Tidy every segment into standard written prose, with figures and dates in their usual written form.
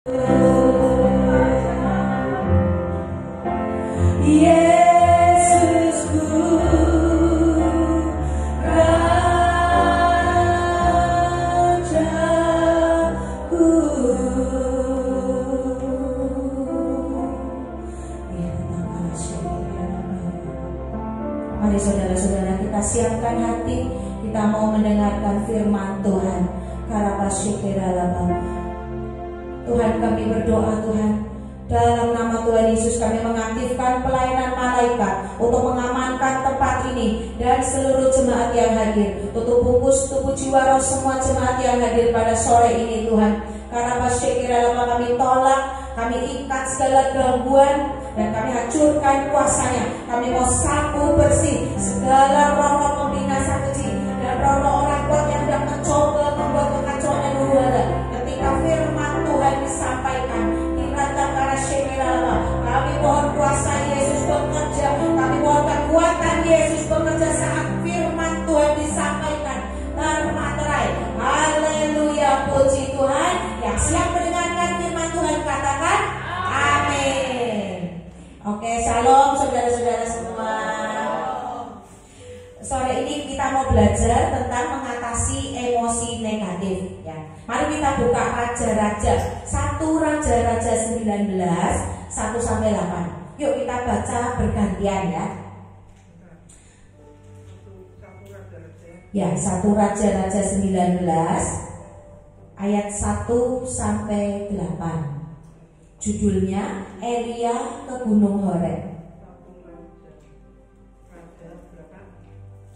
Mari saudara-saudara kita siapkan hati, kita mau mendengarkan firman Tuhan. Tuhan, kami berdoa Tuhan, dalam nama Tuhan Yesus kami mengaktifkan pelayanan malaikat untuk mengamankan tempat ini dan seluruh jemaat yang hadir. Tutup bungkus tubuh jiwa roh semua jemaat yang hadir pada sore ini Tuhan. Karena kami tolak, kami ikat segala gangguan dan kami hancurkan kuasanya. Kami mau sapu bersih segala roh-roh pembinasa keji dan roh-roh orang kuat yang sedang mencoba membuat kekacauan dan huru-hara. Ketika firman Tuhan disampaikan, kami mohon kuasa Yesus bekerja, kami mohon kekuatan Yesus bekerja saat firman Tuhan disampaikan. Termaterai, haleluya, puji Tuhan. Yang siap mendengarkan firman Tuhan katakan amin. Oke, shalom saudara-saudara semua. Sore ini kita mau belajar tentang mengatasi emosi negatif ya. Mari kita buka Raja-Raja 1 Raja-Raja 19 1 sampai 8. Yuk kita baca bergantian ya. Ya, 1 Raja-Raja 19 ayat 1 sampai 8. Judulnya Elia ke Gunung Horeb.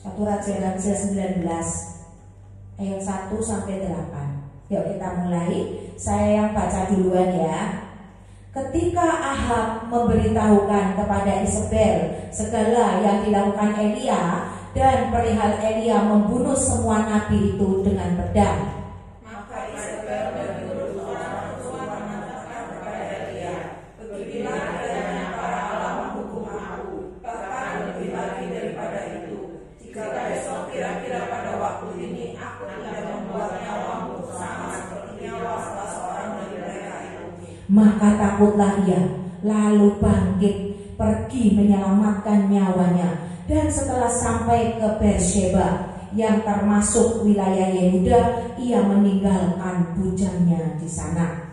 1 Raja-Raja 19 ayat 1 sampai 8. Yuk kita mulai. Saya yang baca duluan ya. Ketika Ahab memberitahukan kepada Isabel segala yang dilakukan Elia dan perihal Elia membunuh semua nabi itu dengan pedang, maka Isabel menyuruh seorang perempuan mengatakan kepada Elia, beginilah adanya para Allah menghukum aku, bahkan lebih lagi daripada itu. Jika besok kira-kira pada waktu ini aku tidak membuat nyawamu sama seperti nyawa salah seorang dari mereka itu, maka takutlah ia, lalu bangkit pergi menyelamatkan nyawanya. Dan setelah sampai ke Beersheba yang termasuk wilayah Yehuda, ia meninggalkan bujangnya di sana.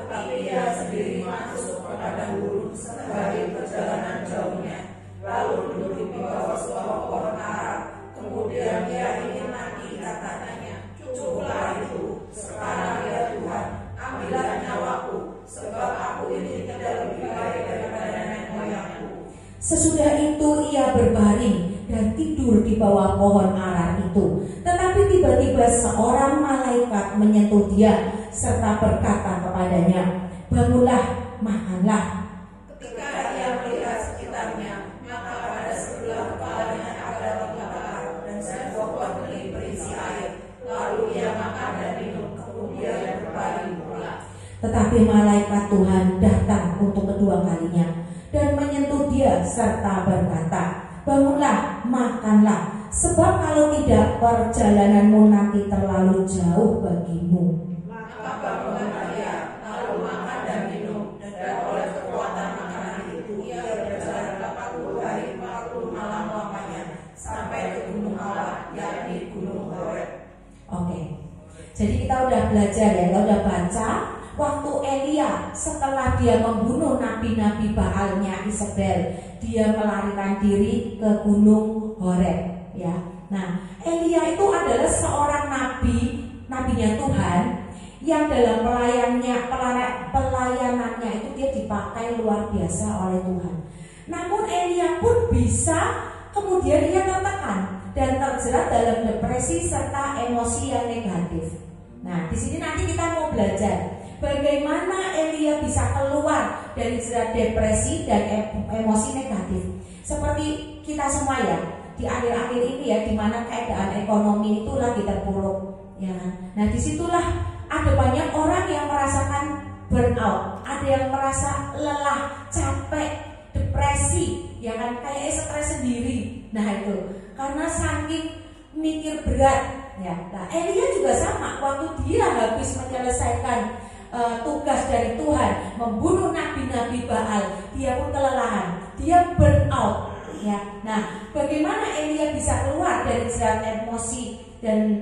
tetapi ia sendiri masuk ke padang gurun sehari perjalanan jauhnya, lalu duduk di bawah sebuah pohon ara. Kemudian ia ingin mati, katanya, cukuplah itu, sekarang ya Tuhan, ambillah nyawaku, sebab aku ini tidak lebih baik daripada nenek moyangku. Sesudah itu ia berbaring dan tidur di bawah pohon ara itu. Tetapi tiba-tiba seorang malaikat menyentuh dia serta berkata kepadanya, bangunlah, makanlah. Ketika ia melihat sekitarnya, maka pada sebelah kepalanya ada roti bakar dan sebuah pot benih berisi air. Lalu ia makan dan minum, kemudian berbaring pula. Tetapi malaikat Tuhan datang untuk kedua kalinya dan menyentuh dia serta berkata, bangunlah, makanlah, sebab kalau tidak perjalananmu nanti terlalu jauh bagimu. Maka bangunlah ia, lalu makan dan minum, dan oleh kekuatan makanan itu ia berjalan 40 hari 40 malam lamanya sampai ke gunung Allah, yakni Gunung Horeb. Oke, jadi kita udah belajar ya, kita udah baca waktu Elia setelah dia membunuh nabi-nabi Baalnya Isabel, dia melarikan diri ke Gunung Horeb ya. Nah, Elia itu adalah seorang nabinya Tuhan yang dalam pelayanannya itu dia dipakai luar biasa oleh Tuhan. Namun Elia pun bisa kemudian ia tertekan dan terjerat dalam depresi serta emosi yang negatif. Nah, di sini nanti kita mau belajar bagaimana Elia bisa keluar dari jerat depresi dan emosi negatif. Seperti kita semua ya, di akhir-akhir ini ya, di mana keadaan ekonomi itu lagi terpuruk, ya kan? Nah, disitulah ada banyak orang yang merasakan burnout, ada yang merasa lelah, capek, depresi, ya kan? Kayak stres sendiri. Nah itu karena saking mikir berat, ya. Nah, Elia juga sama, waktu dia habis menyelesaikan tugas dari Tuhan membunuh nabi-nabi Baal, dia pun kelelahan, dia burn out. Ya, nah, bagaimana Elia bisa keluar dari jerat emosi dan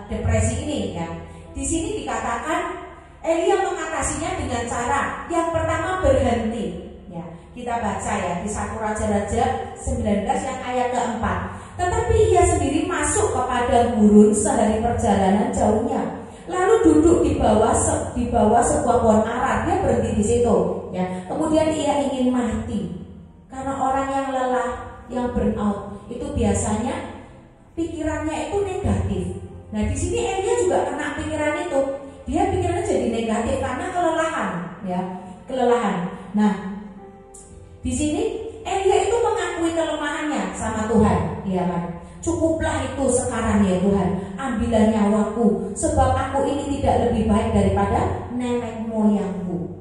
depresi ini? Ya, di sini dikatakan Elia mengatasinya dengan cara yang pertama berhenti. Ya, kita baca ya di 1 Raja-Raja 19 yang ayat keempat. Tetapi ia sendiri masuk ke padang gurun sehari perjalanan jauhnya, lalu duduk di bawah sebuah pohon ara. Dia berhenti di situ. Ya, kemudian ia ingin mati karena orang yang lelah, yang burn out itu biasanya pikirannya itu negatif. Nah, di sini Elia juga kena pikiran itu. Dia pikirannya jadi negatif karena kelelahan, ya, kelelahan. Nah, di sini Elia itu mengakui kelemahannya sama Tuhan, ya kan? Cukuplah itu sekarang ya Tuhan, ambillah nyawaku, sebab aku ini tidak lebih baik daripada nenek moyangku.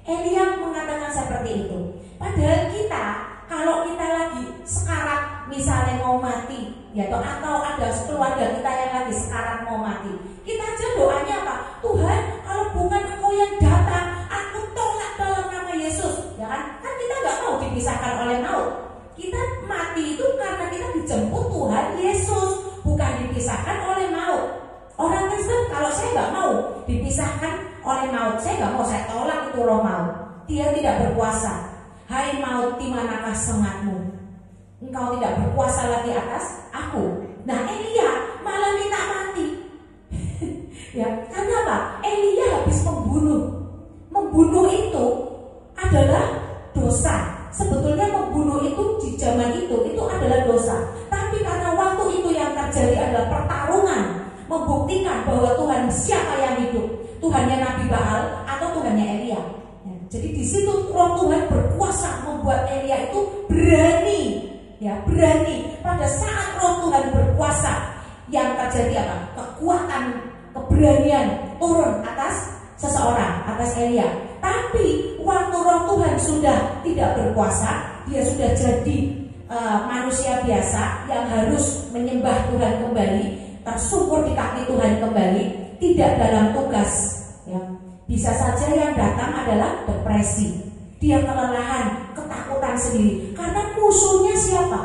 Elia mengatakan seperti itu. Padahal kita, kalau kita lagi sekarat, misalnya mau mati, ya atau ada keluarga kita yang lagi sekarat mau mati, kita aja doanya apa? Tuhan, kalau bukan Engkau yang datang, aku tolak dalam nama Yesus, ya kan? Kan kita nggak mau dipisahkan oleh maut. Kita mati itu karena kita dijemput Tuhan Yesus, bukan dipisahkan oleh maut. Orang Kristen, kalau saya nggak mau dipisahkan oleh maut, saya nggak mau, saya tolak itu roh maut. Dia tidak berkuasa. Hai maut, di manakah sengatmu? Engkau tidak berkuasa lagi atas aku. Nah, Elia malah minta mati. Ya, karena apa? Elia habis membunuh. Membunuh itu adalah dosa. Sebetulnya membunuh itu di zaman itu adalah dosa. Tapi karena waktu itu yang terjadi adalah pertarungan membuktikan bahwa Tuhan siapa yang hidup, Tuhannya Nabi Baal atau Tuhannya Elia. Ya, jadi di situ Roh Tuhan berkuasa membuat Elia itu berani. Ya, berani. Pada saat Roh Tuhan berkuasa, yang terjadi apa? Kekuatan, keberanian turun atas seseorang, atas Elia. Tapi waktu Roh Tuhan sudah tidak berkuasa, dia sudah jadi manusia biasa yang harus menyembah Tuhan kembali, tersungkur di kaki Tuhan kembali, tidak dalam tugas. Ya. Bisa saja yang datang adalah depresi, dia kelelahan, ketakutan sendiri. Karena musuhnya siapa?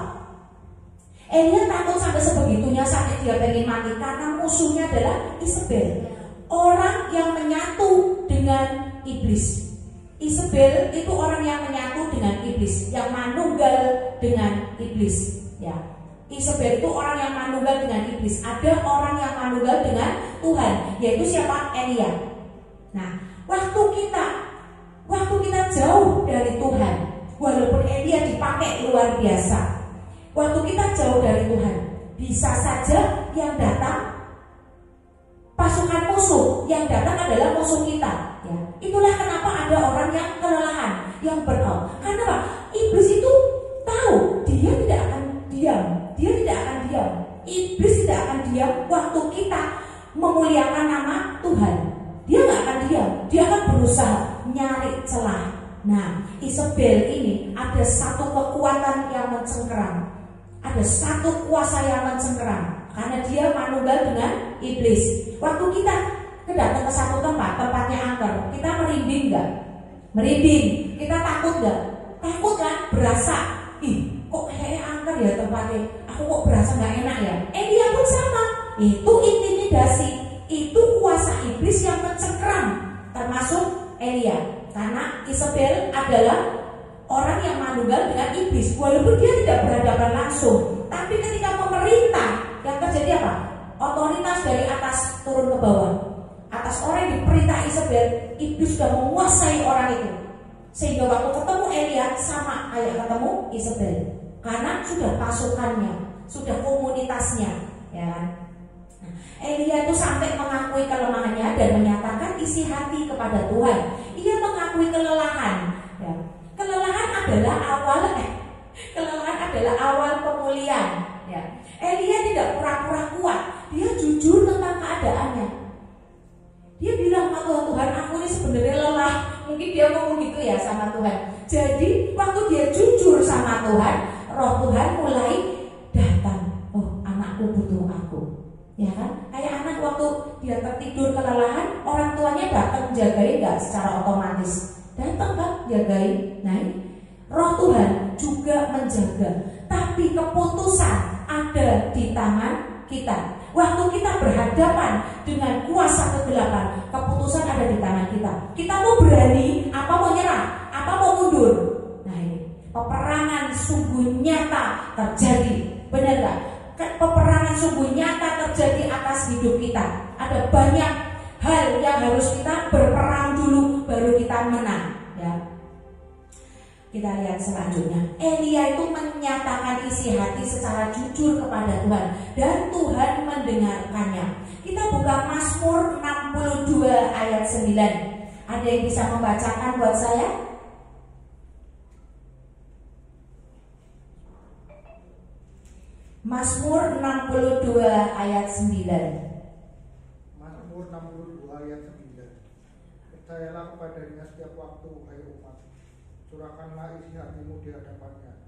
Elia takut sampai sebegitunya, sampai dia pengen mati karena musuhnya adalah Isabel, orang yang menyatu dengan iblis. Isabel itu orang yang menyatu dengan iblis, yang manunggal dengan iblis. Ya, Isabel itu orang yang manunggal dengan iblis. Ada orang yang manunggal dengan Tuhan, yaitu siapa? Elia. Nah, waktu kita jauh dari Tuhan, walaupun Elia dipakai luar biasa, waktu kita jauh dari Tuhan, bisa saja yang datang pasukan musuh, yang datang adalah musuh kita. Ya, itulah kenapa ada orang yang kelelahan, yang burn out. Karena apa? Iblis itu tahu dia tidak akan diam. Dia tidak akan diam. Iblis tidak akan diam waktu kita memuliakan nama Tuhan. Dia nggak akan diam. Dia akan berusaha nyari celah. Nah, Isabel ini ada satu kekuatan yang mencengkeram, ada satu kuasa yang mencengkeram, karena dia manunggal dengan iblis. Waktu kita datang ke satu tempat, tempatnya angker, kita merinding nggak? Merinding. Kita takut nggak? Takut kan? Berasa, kok kayak angker ya tempatnya, aku kok berasa nggak enak ya. Dia pun sama. Itu intimidasi, itu kuasa iblis yang mencengkeram, termasuk Elia. Karena Isabel adalah orang yang manunggal dengan iblis, walaupun dia tidak berhadapan langsung. Tapi ketika pemerintah, yang terjadi apa? Otoritas dari atas turun ke bawah. Atas orang yang diperintah Isabel, iblis sudah menguasai orang itu. Sehingga waktu ketemu Elia sama kayak ketemu Isabel, karena sudah pasukannya, sudah komunitasnya, ya kan? Nah, Elia itu sampai mengakui kelemahannya dan menyatakan isi hati kepada Tuhan. Ia mengakui kelelahan. Ya. Kelelahan adalah awal pemulihan. Ya. Elia tidak pura-pura kuat, dia jujur tentang keadaannya. Dia bilang sama Tuhan, aku ini sebenarnya lelah. Mungkin dia ngomong gitu ya sama Tuhan. Jadi waktu dia jujur sama Tuhan, Roh Tuhan mulai datang. Oh, anakku butuh aku. Ya kan? Kayak anak waktu dia tertidur kelelahan, orang tuanya datang jagain nggak secara otomatis? Datang kan jagain. Nah, Roh Tuhan juga menjaga, tapi keputusan ada di tangan kita. Waktu kita berhadapan dengan kuasa kegelapan, keputusan ada di tangan kita. Kita mau berani, apa mau nyerah, apa mau mundur. Nah ini, peperangan sungguh nyata terjadi. Benar gak? Peperangan sungguh nyata terjadi atas hidup kita. Ada banyak hal yang harus kita berperang dulu, baru kita menang. Ya. Kita lihat selanjutnya. Elia itu menyatakan isi hati secara jujur kepada Tuhan, dan Tuhan mendengarkannya. Kita buka Mazmur 62 ayat 9. Ada yang bisa membacakan buat saya? Mazmur 62 ayat 9. Mazmur 62 ayat 9. Percayalah kepadanya setiap waktu, hai umat. Curahkanlah isi hatimu di hadapannya.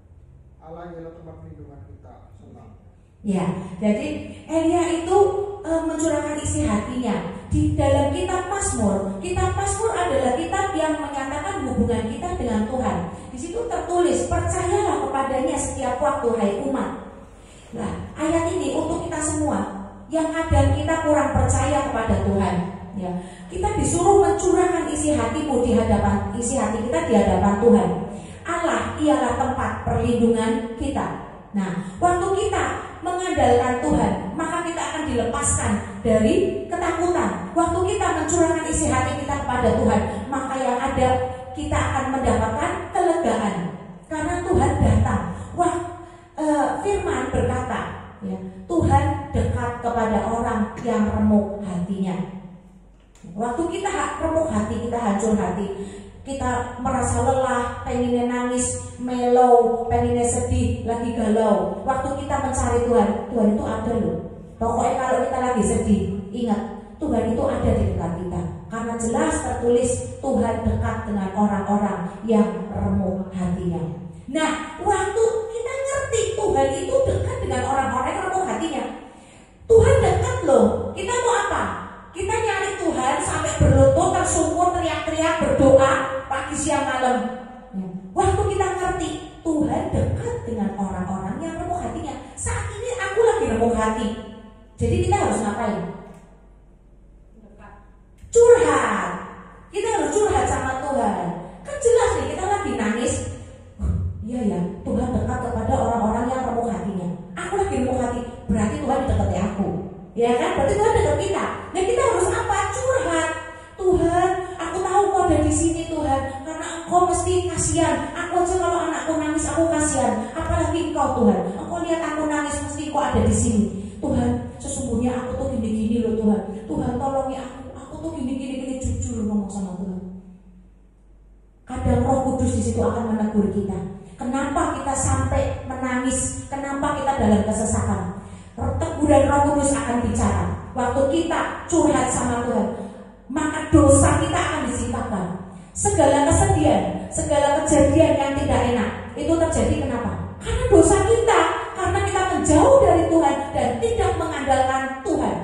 Allah ialah tempat perlindungan kita. Senang. Ya, jadi Elia itu mencurahkan isi hatinya di dalam kitab Mazmur. Kitab Mazmur adalah kitab yang menyatakan hubungan kita dengan Tuhan. Di situ tertulis, percayalah kepadanya setiap waktu, hai umat. Nah, ayat ini untuk kita semua yang kadang kita kurang percaya kepada Tuhan. Ya, kita disuruh mencurahkan isi hati kita di hadapan Tuhan. Allah ialah tempat perlindungan kita. Nah, waktu kita mengandalkan Tuhan, maka kita akan dilepaskan dari ketakutan. Waktu kita mencurahkan isi hati kita kepada Tuhan, maka yang ada kita akan mendapatkan kelegaan karena Tuhan datang. Firman berkata, ya, Tuhan dekat kepada orang yang remuk hatinya. Waktu kita remuk hati, kita hancur hati, kita merasa lelah, pengennya nangis, melow, pengennya sedih, lagi galau. Waktu kita mencari Tuhan, Tuhan itu ada loh. Pokoknya kalau kita lagi sedih, ingat, Tuhan itu ada di dekat kita. Karena jelas tertulis Tuhan dekat dengan orang-orang yang remuk hatinya. Nah, waktu kita ngerti Tuhan itu dekat dengan orang-orang yang remuk hatinya, Tuhan dekat loh. Kita mau apa? Kita nyari Tuhan sampai berlutut, tersungkur, teriak-teriak, berdoa pagi siang malam. Waktu kita ngerti Tuhan dekat dengan orang-orang yang remuk hatinya. Saat ini aku lagi remuk hati, jadi kita harus ngapain? Curhat. Kita harus curhat sama Tuhan. Kan jelas nih, kita lagi nangis. Iya ya, Tuhan dekat kepada orang-orang yang remuk hatinya. Aku lagi remuk hati, berarti Tuhan dekati aku. Ya kan, berarti Tuhan dekat kita. Nah, kita harus apa? Curhat. Tuhan, aku tahu kau ada di sini Tuhan, karena Engkau mesti kasihan. Aku aja kalau anakku nangis aku kasihan, apalagi Engkau Tuhan. Engkau lihat aku nangis, mesti Engkau ada di sini. Tuhan, sesungguhnya aku tuh gini-gini loh Tuhan. Tuhan tolongi aku tuh gini-gini, jujur ngomong sama Tuhan. Kadang Roh Kudus di situ akan menegur kita. Kenapa kita sampai menangis? Kenapa kita dalam kesesakan? Teguran Roh Kudus akan bicara. Waktu kita curhat sama Tuhan, maka dosa kita akan disingkapkan. Segala kesedihan, segala kejadian yang tidak enak itu terjadi kenapa? Karena dosa kita, karena kita menjauh dari Tuhan dan tidak mengandalkan Tuhan.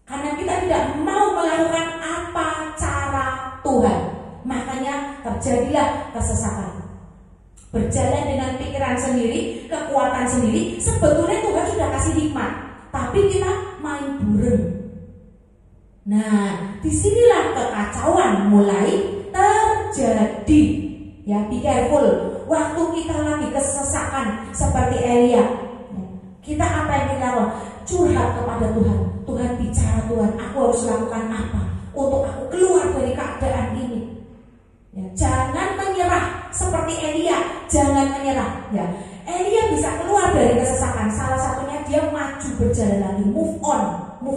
Karena kita tidak mau melakukan apa cara Tuhan, makanya terjadilah kesesakan. Berjalan dengan pikiran sendiri, kekuatan sendiri. Sebetulnya Tuhan sudah kasih hikmat, tapi kita main burem. Nah, disinilah kekacauan mulai terjadi. Ya, be careful. Waktu kita lagi kesesakan seperti Elia, kita apa yang kita lakukan? Curhat kepada Tuhan. Tuhan bicara, Tuhan, aku harus lakukan apa untuk aku keluar dari keadaan ini. Ya, jangan menyerah seperti Elia, jangan menyerah. Ya, Elia bisa keluar dari kesesakan. Salah satunya dia maju berjalan lagi, move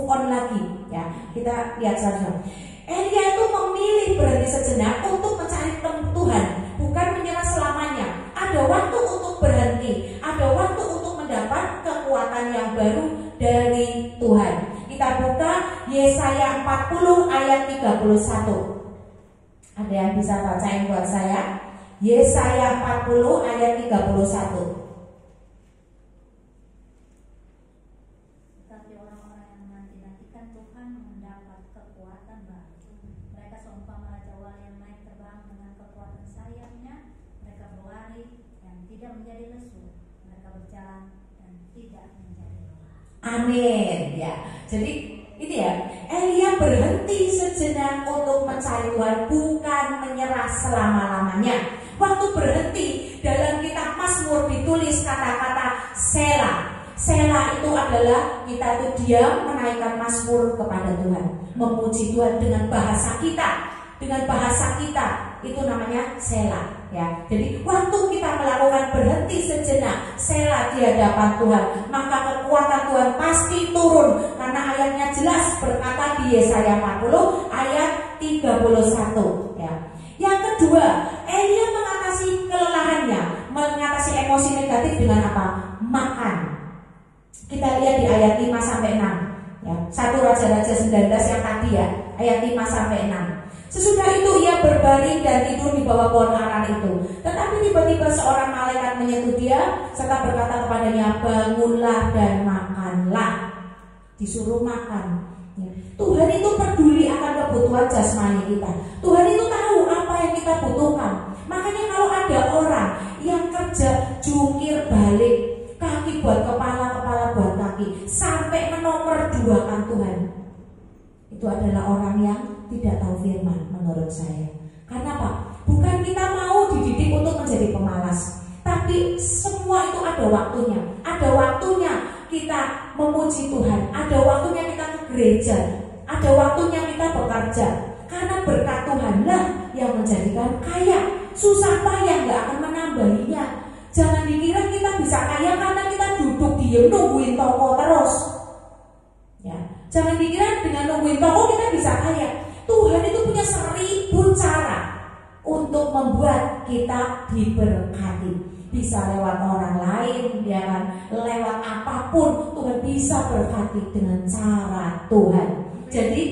on lagi. Ya, kita lihat saja. Elia itu memilih berhenti sejenak untuk mencari Tuhan, bukan menyerah selamanya. Ada waktu untuk berhenti, ada waktu untuk mendapat kekuatan yang baru dari Tuhan. Kita buka Yesaya 40 ayat 31. Ada yang bisa bacain buat saya? Yesaya 40 ayat 31. Tetapi orang-orang yang menanti-nantikan Tuhan berjalan dan tidak menjadi lelah. Amin ya. Jadi ini ya, Elia berhenti sejenak untuk mencari Tuhan, bukan menyerah selama-lamanya. Waktu berhenti, dalam kitab Mazmur ditulis kata-kata Selah. Selah itu adalah kita itu diam menaikkan mazmur kepada Tuhan, memuji Tuhan dengan bahasa kita. Dengan bahasa kita itu namanya Selah ya. Jadi waktu kita melakukan berhenti sejenak, Selah di hadapan Tuhan, maka kekuatan Tuhan pasti turun. Karena ayatnya jelas berkata di Yesaya 40 ayat 31 ya. Yang kedua, Elia mengatasi kelelahannya, mengatasi emosi negatif dengan apa? Makan. Kita lihat di ayat 5 sampai 6 ya. 1 Raja-Raja 19 yang tadi ya, ayat 5 sampai 6. Sesudah itu ia berbaring dan tidur di bawah pohon ara itu. Tetapi tiba-tiba seorang malaikat menyentuh dia serta berkata kepadanya, bangunlah dan makanlah. Disuruh makan ya. Tuhan itu peduli akan kebutuhan jasmani kita. Tuhan itu tahu apa yang kita butuhkan. Makanya kalau ada orang yang kerja jungkir balik, kaki buat kepala, kepala buat kaki, sampai menomorduakan Tuhan, itu adalah orang yang tidak tahu firman menurut saya. Karena apa? Bukan kita mau dididik untuk menjadi pemalas, tapi semua itu ada waktunya. Ada waktunya kita memuji Tuhan, ada waktunya kita ke gereja, ada waktunya kita bekerja. Karena berkat Tuhanlah yang menjadikan kaya. Susah payah gak akan menambahinya. Jangan dikira kita bisa kaya karena kita duduk diem nungguin toko terus ya. Jangan dikira dengan nungguin toko kita bisa kaya. Tuhan itu punya 1000 cara untuk membuat kita diberkati. Bisa lewat orang lain, ya kan? Lewat apapun Tuhan bisa berkati dengan cara Tuhan. Jadi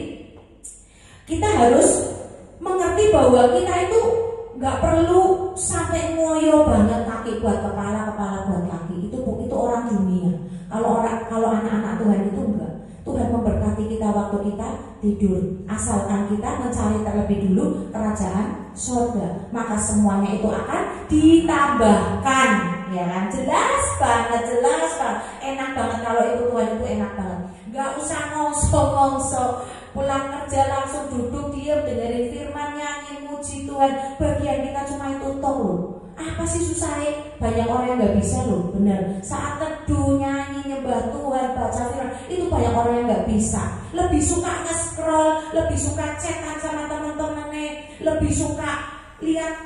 kita harus mengerti bahwa kita itu nggak perlu sampai ngoyo banget, kaki buat kepala, kepala buat kaki. Itu orang dunia. Kalau anak-anak Tuhan itu enggak. Tuhan memberkati kita waktu kita tidur, asalkan kita mencari terlebih dulu kerajaan surga, maka semuanya itu akan ditambahkan, ya kan? Jelas banget, enak banget kalau itu Tuhan itu enak banget. Gak usah ngongso, pulang kerja langsung duduk diam dengerin firman, nyanyi, muji Tuhan. Bagian kita cuma itu toh loh. Apa sih susahnya? Banyak orang yang gak bisa loh, bener. Saat teduh, nyanyi, nyembah Tuhan, baca firman, itu banyak orang yang gak bisa. Lebih suka nge-scroll, lebih suka chatan sama teman-temannya, lebih suka lihat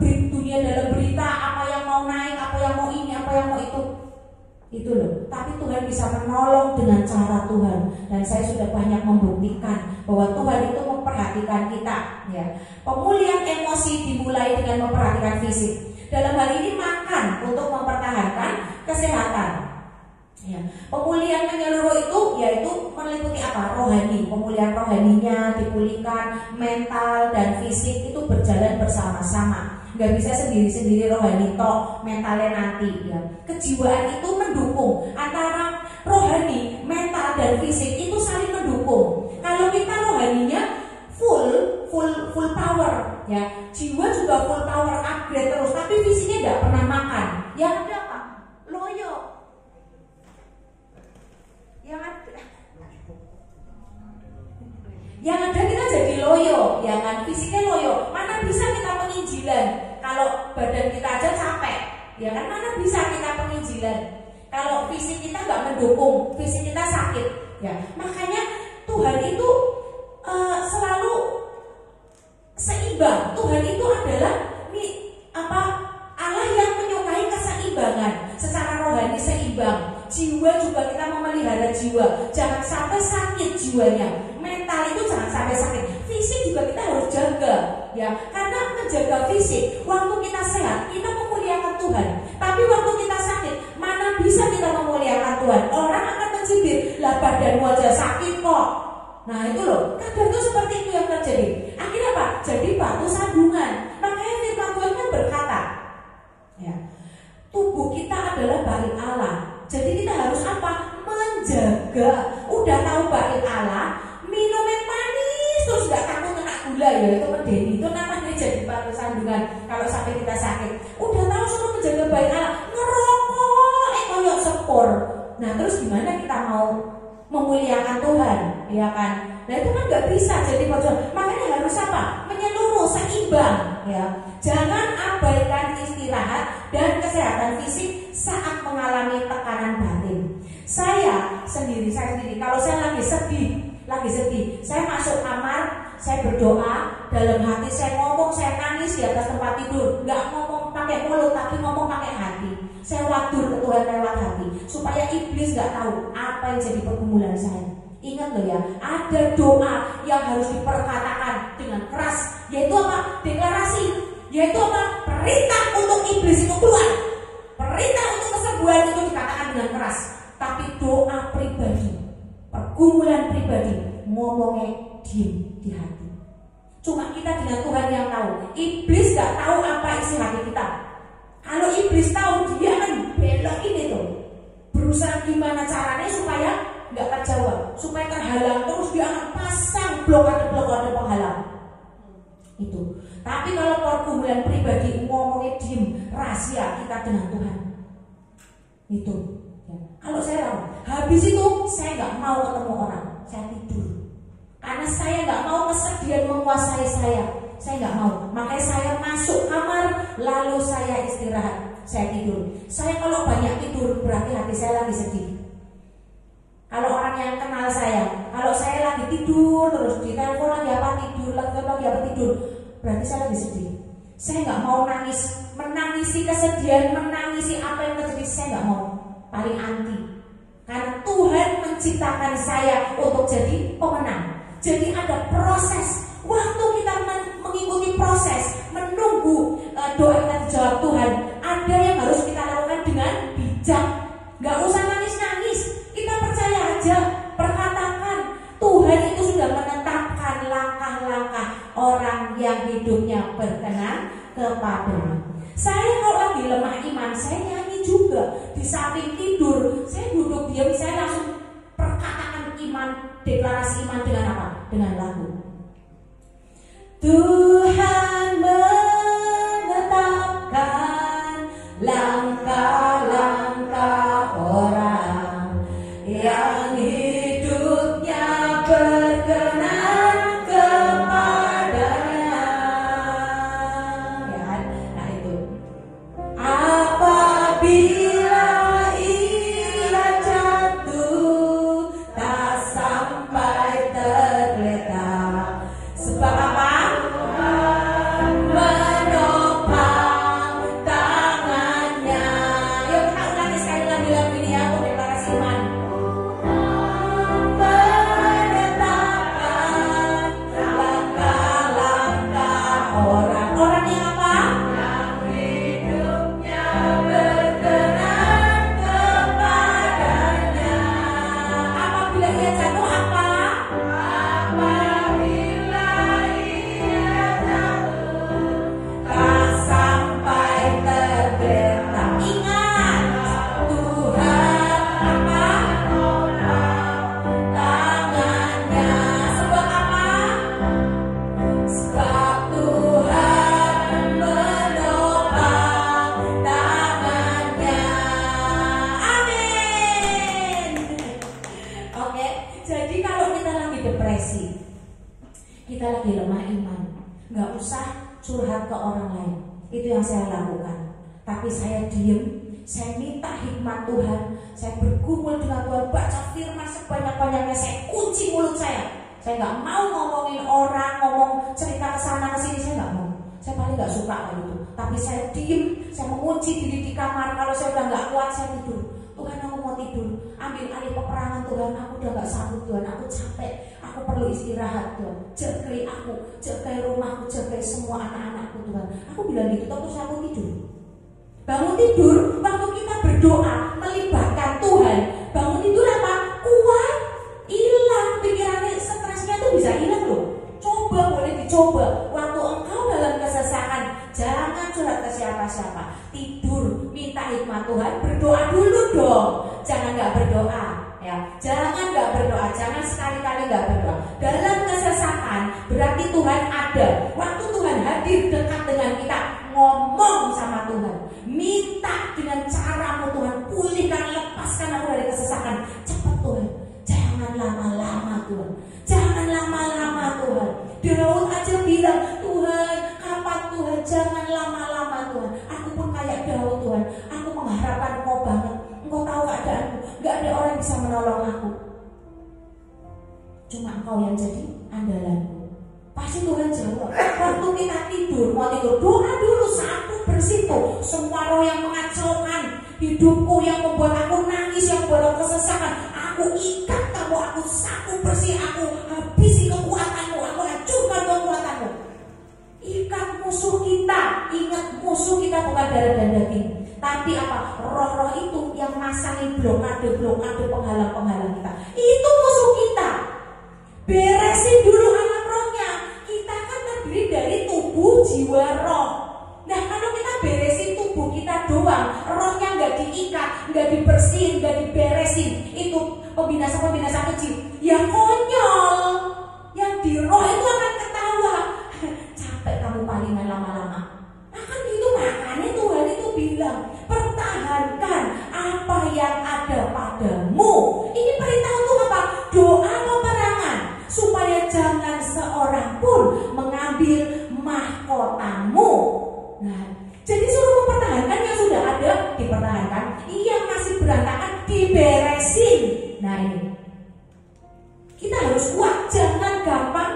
dunia dalam berita, apa yang mau naik, apa yang mau ini, apa yang mau itu. Itu loh. Tapi Tuhan bisa menolong dengan cara Tuhan. Dan saya sudah banyak membuktikan bahwa Tuhan itu memperhatikan kita ya. Pemulihan emosi dimulai dengan memperhatikan fisik. Dalam hal ini makan untuk mempertahankan kesehatan ya. Pemulihan menyeluruh itu yaitu meliputi apa? Rohani. Pemulihan rohaninya dipulihkan, mental dan fisik itu berjalan bersama-sama. Gak bisa sendiri-sendiri rohani toh, mentalnya nanti ya. Kejiwaan itu mendukung antara rohani, mental dan fisik itu saling mendukung. Kalau kita rohaninya full power ya, jiwa juga full power, upgrade terus, tapi fisiknya tidak pernah makan. Yang ada apa? Loyo. Yang ada kita jadi loyo, ya kan? Fisiknya loyo. Mana bisa kita penginjilan kalau badan kita aja capek, ya kan? Mana bisa kita penginjilan kalau fisik kita nggak mendukung, fisik kita sakit, ya. Makanya Tuhan itu selalu seimbang. Tuhan itu adalah Allah yang menyukai keseimbangan. Secara rohani seimbang. Jiwa juga kita memelihara jiwa. Jangan sampai sakit jiwanya. Mental itu jangan sampai sakit. Fisik juga kita harus jaga, ya. Karena menjaga fisik, waktu kita sehat, kita memuliakan Tuhan. Tapi waktu kita sakit, mana bisa kita memuliakan Tuhan? Orang akan mencibir, lah badan wajah sakit kok. Nah itu loh, kadang itu seperti itu yang terjadi. Akhirnya apa? Jadi batu sandungan. Makanya firman Tuhan kan berkata, ya, tubuh kita adalah bait Allah. Jadi kita harus apa? Menjaga. Udah tahu bait Allah, minum yang manis terus gak takut kena gula ya, itu medeni. Itu namanya jadi batu sandungan kalau sampai kita sakit. Udah tahu suruh menjaga bait Allah, ngerokok syukur. Nah terus gimana kita mau memuliakan Tuhan, ya kan? Nah itu kan nggak bisa jadi perjuangan. Makanya harus apa? Menyeluruh, seimbang, ya. Jangan abaikan istirahat dan kesehatan fisik saat mengalami tekanan batin. Saya sendiri, kalau saya lagi sedih, saya masuk kamar, saya berdoa, dalam hati saya ngomong, saya nangis di atas tempat tidur, nggak ngomong pakai mulut tapi ngomong pakai hati. Saya wadur ke Tuhan lewat hati supaya iblis nggak tahu apa yang jadi pergumulan saya. Ingat loh ya, ada doa yang harus diperkatakan dengan keras, yaitu apa? Deklarasi, yaitu apa? Perintah untuk iblis itu keluar, perintah untuk kesembuhan itu dikatakan dengan keras. Tapi doa pribadi, pergumulan pribadi, ngomongnya diem di hati. Cuma kita dengan Tuhan yang tahu. Iblis gak tahu apa isi hati kita. Kalau iblis tahu, dia akan belokin itu, berusaha gimana caranya supaya gak terjawab, supaya terhalang. Terus dia akan pasang blokade penghalang. Itu. Tapi kalau pergumulan pribadi, ngomongnya diem, rahasia kita dengan Tuhan. Itu. Kalau saya tahu, habis itu saya nggak mau ketemu orang, saya tidur. Karena saya nggak mau kesedihan menguasai saya nggak mau. Makanya saya masuk kamar, lalu saya istirahat, saya tidur. Saya kalau banyak tidur berarti hati saya lagi sedih. Kalau orang yang kenal saya, kalau saya lagi tidur terus di telepon lagi apa tidur, berarti saya lagi sedih. Saya nggak mau menangisi kesedihan, menangisi apa yang terjadi, saya nggak mau. Paling anti. Karena Tuhan menciptakan saya untuk jadi pemenang. Jadi ada proses. Waktu kita mengikuti proses, menunggu doa kita dijawab Tuhan, ada yang harus kita lakukan dengan bijak. Gak usah nangis-nangis. Kita percaya aja, perkatakan. Tuhan itu sudah menetapkan langkah-langkah orang yang hidupnya berkenan kepadanya. Saya kalau lagi lemah iman, saya nyanyi juga. Di samping tidur, saya duduk diam, saya langsung perkatakan iman, deklarasi iman dengan apa? Dengan lagu. Tuhan menetapkan langkah-langkah orang yang hidupnya berkenan kepadanya. Ya, nah itu. Apabila ia jatuh tak sampai tergeletak, sebab apa? Menopang tangannya. Yuk kita ulangi sekali lagi lagu ini ya, untuk deklarasi iman. Menetapkan langkah-langkah orang yang apa? Kita lagi lemah iman, nggak usah curhat ke orang lain. Itu yang saya lakukan. Tapi saya diem, saya minta hikmat Tuhan, saya bergumul dengan Tuhan, baca firman sebanyak-banyaknya, saya kunci mulut saya. Saya nggak mau ngomongin orang, ngomong cerita kesana kesini, saya nggak mau. Saya paling nggak suka kayak gitu. Tapi saya diem, saya mengunci diri di kamar. Kalau saya udah nggak kuat, saya tidur. Tuhan, aku mau tidur. Ambil alih peperangan Tuhan, aku udah gak sanggup Tuhan, aku capek, aku perlu istirahat Tuhan. Jagai aku, jagai rumahku, jagai semua anak-anakku Tuhan. Aku bilang gitu, terus aku tidur. Bangun tidur, waktu kita berdoa melibatkan Tuhan, bangun tidur apa? Kuat, hilang pikirannya, stresnya tuh bisa hilang loh. Coba, boleh dicoba. Waktu engkau dalam kesesakan, jangan curhat ke siapa-siapa. Tidur, minta hikmat Tuhan, berdoa dulu dong. Jangan nggak berdoa, ya. Jangan nggak berdoa, jangan sekali-kali nggak berdoa. Dalam kesesakan berarti Tuhan ada. Waktu Tuhan hadir dekat dengan kita, ngomong sama Tuhan, minta dengan caramu Tuhan, pulihkan, lepaskan Engkau yang jadi andalanku. Pasti Tuhan jawab. Waktu kita tidur, mau tidur, doa dulu, sapu bersih tuh semua roh yang mengacaukan hidupku, yang membuat aku nangis, yang membuat aku kesesakan. Aku ikat kamu, aku sapu bersih, aku habisi kekuatanmu, aku hancurkan kekuatanmu. Ikat musuh kita. Ingat, musuh kita bukan darah dan daging, tapi apa? Roh-roh itu yang masangi blokade-blokade penghalang-penghalang kita. Itu musuh kita. Beresin dulu alam rohnya. Kita kan terdiri dari tubuh, jiwa, roh. Nah, kalau kita beresin tubuh kita doang, rohnya nggak diikat, nggak dibersihin, nggak diberesin, itu pembinasa-pembinasa kecil. Ya konyol. Yang di roh itu akan ketawa. Capek kamu palingan lama-lama. Nah kan itu makanya Tuhan itu bilang, pertahankan apa yang ada padamu. Ini perintah untuk apa? Doa peperangan, supaya jangan seorang pun mengambil mahkotamu. Nah, jadi suruh mempertahankan yang sudah ada dipertahankan, yang masih berantakan diberesin. Nah ini kita harus kuat, jangan gampang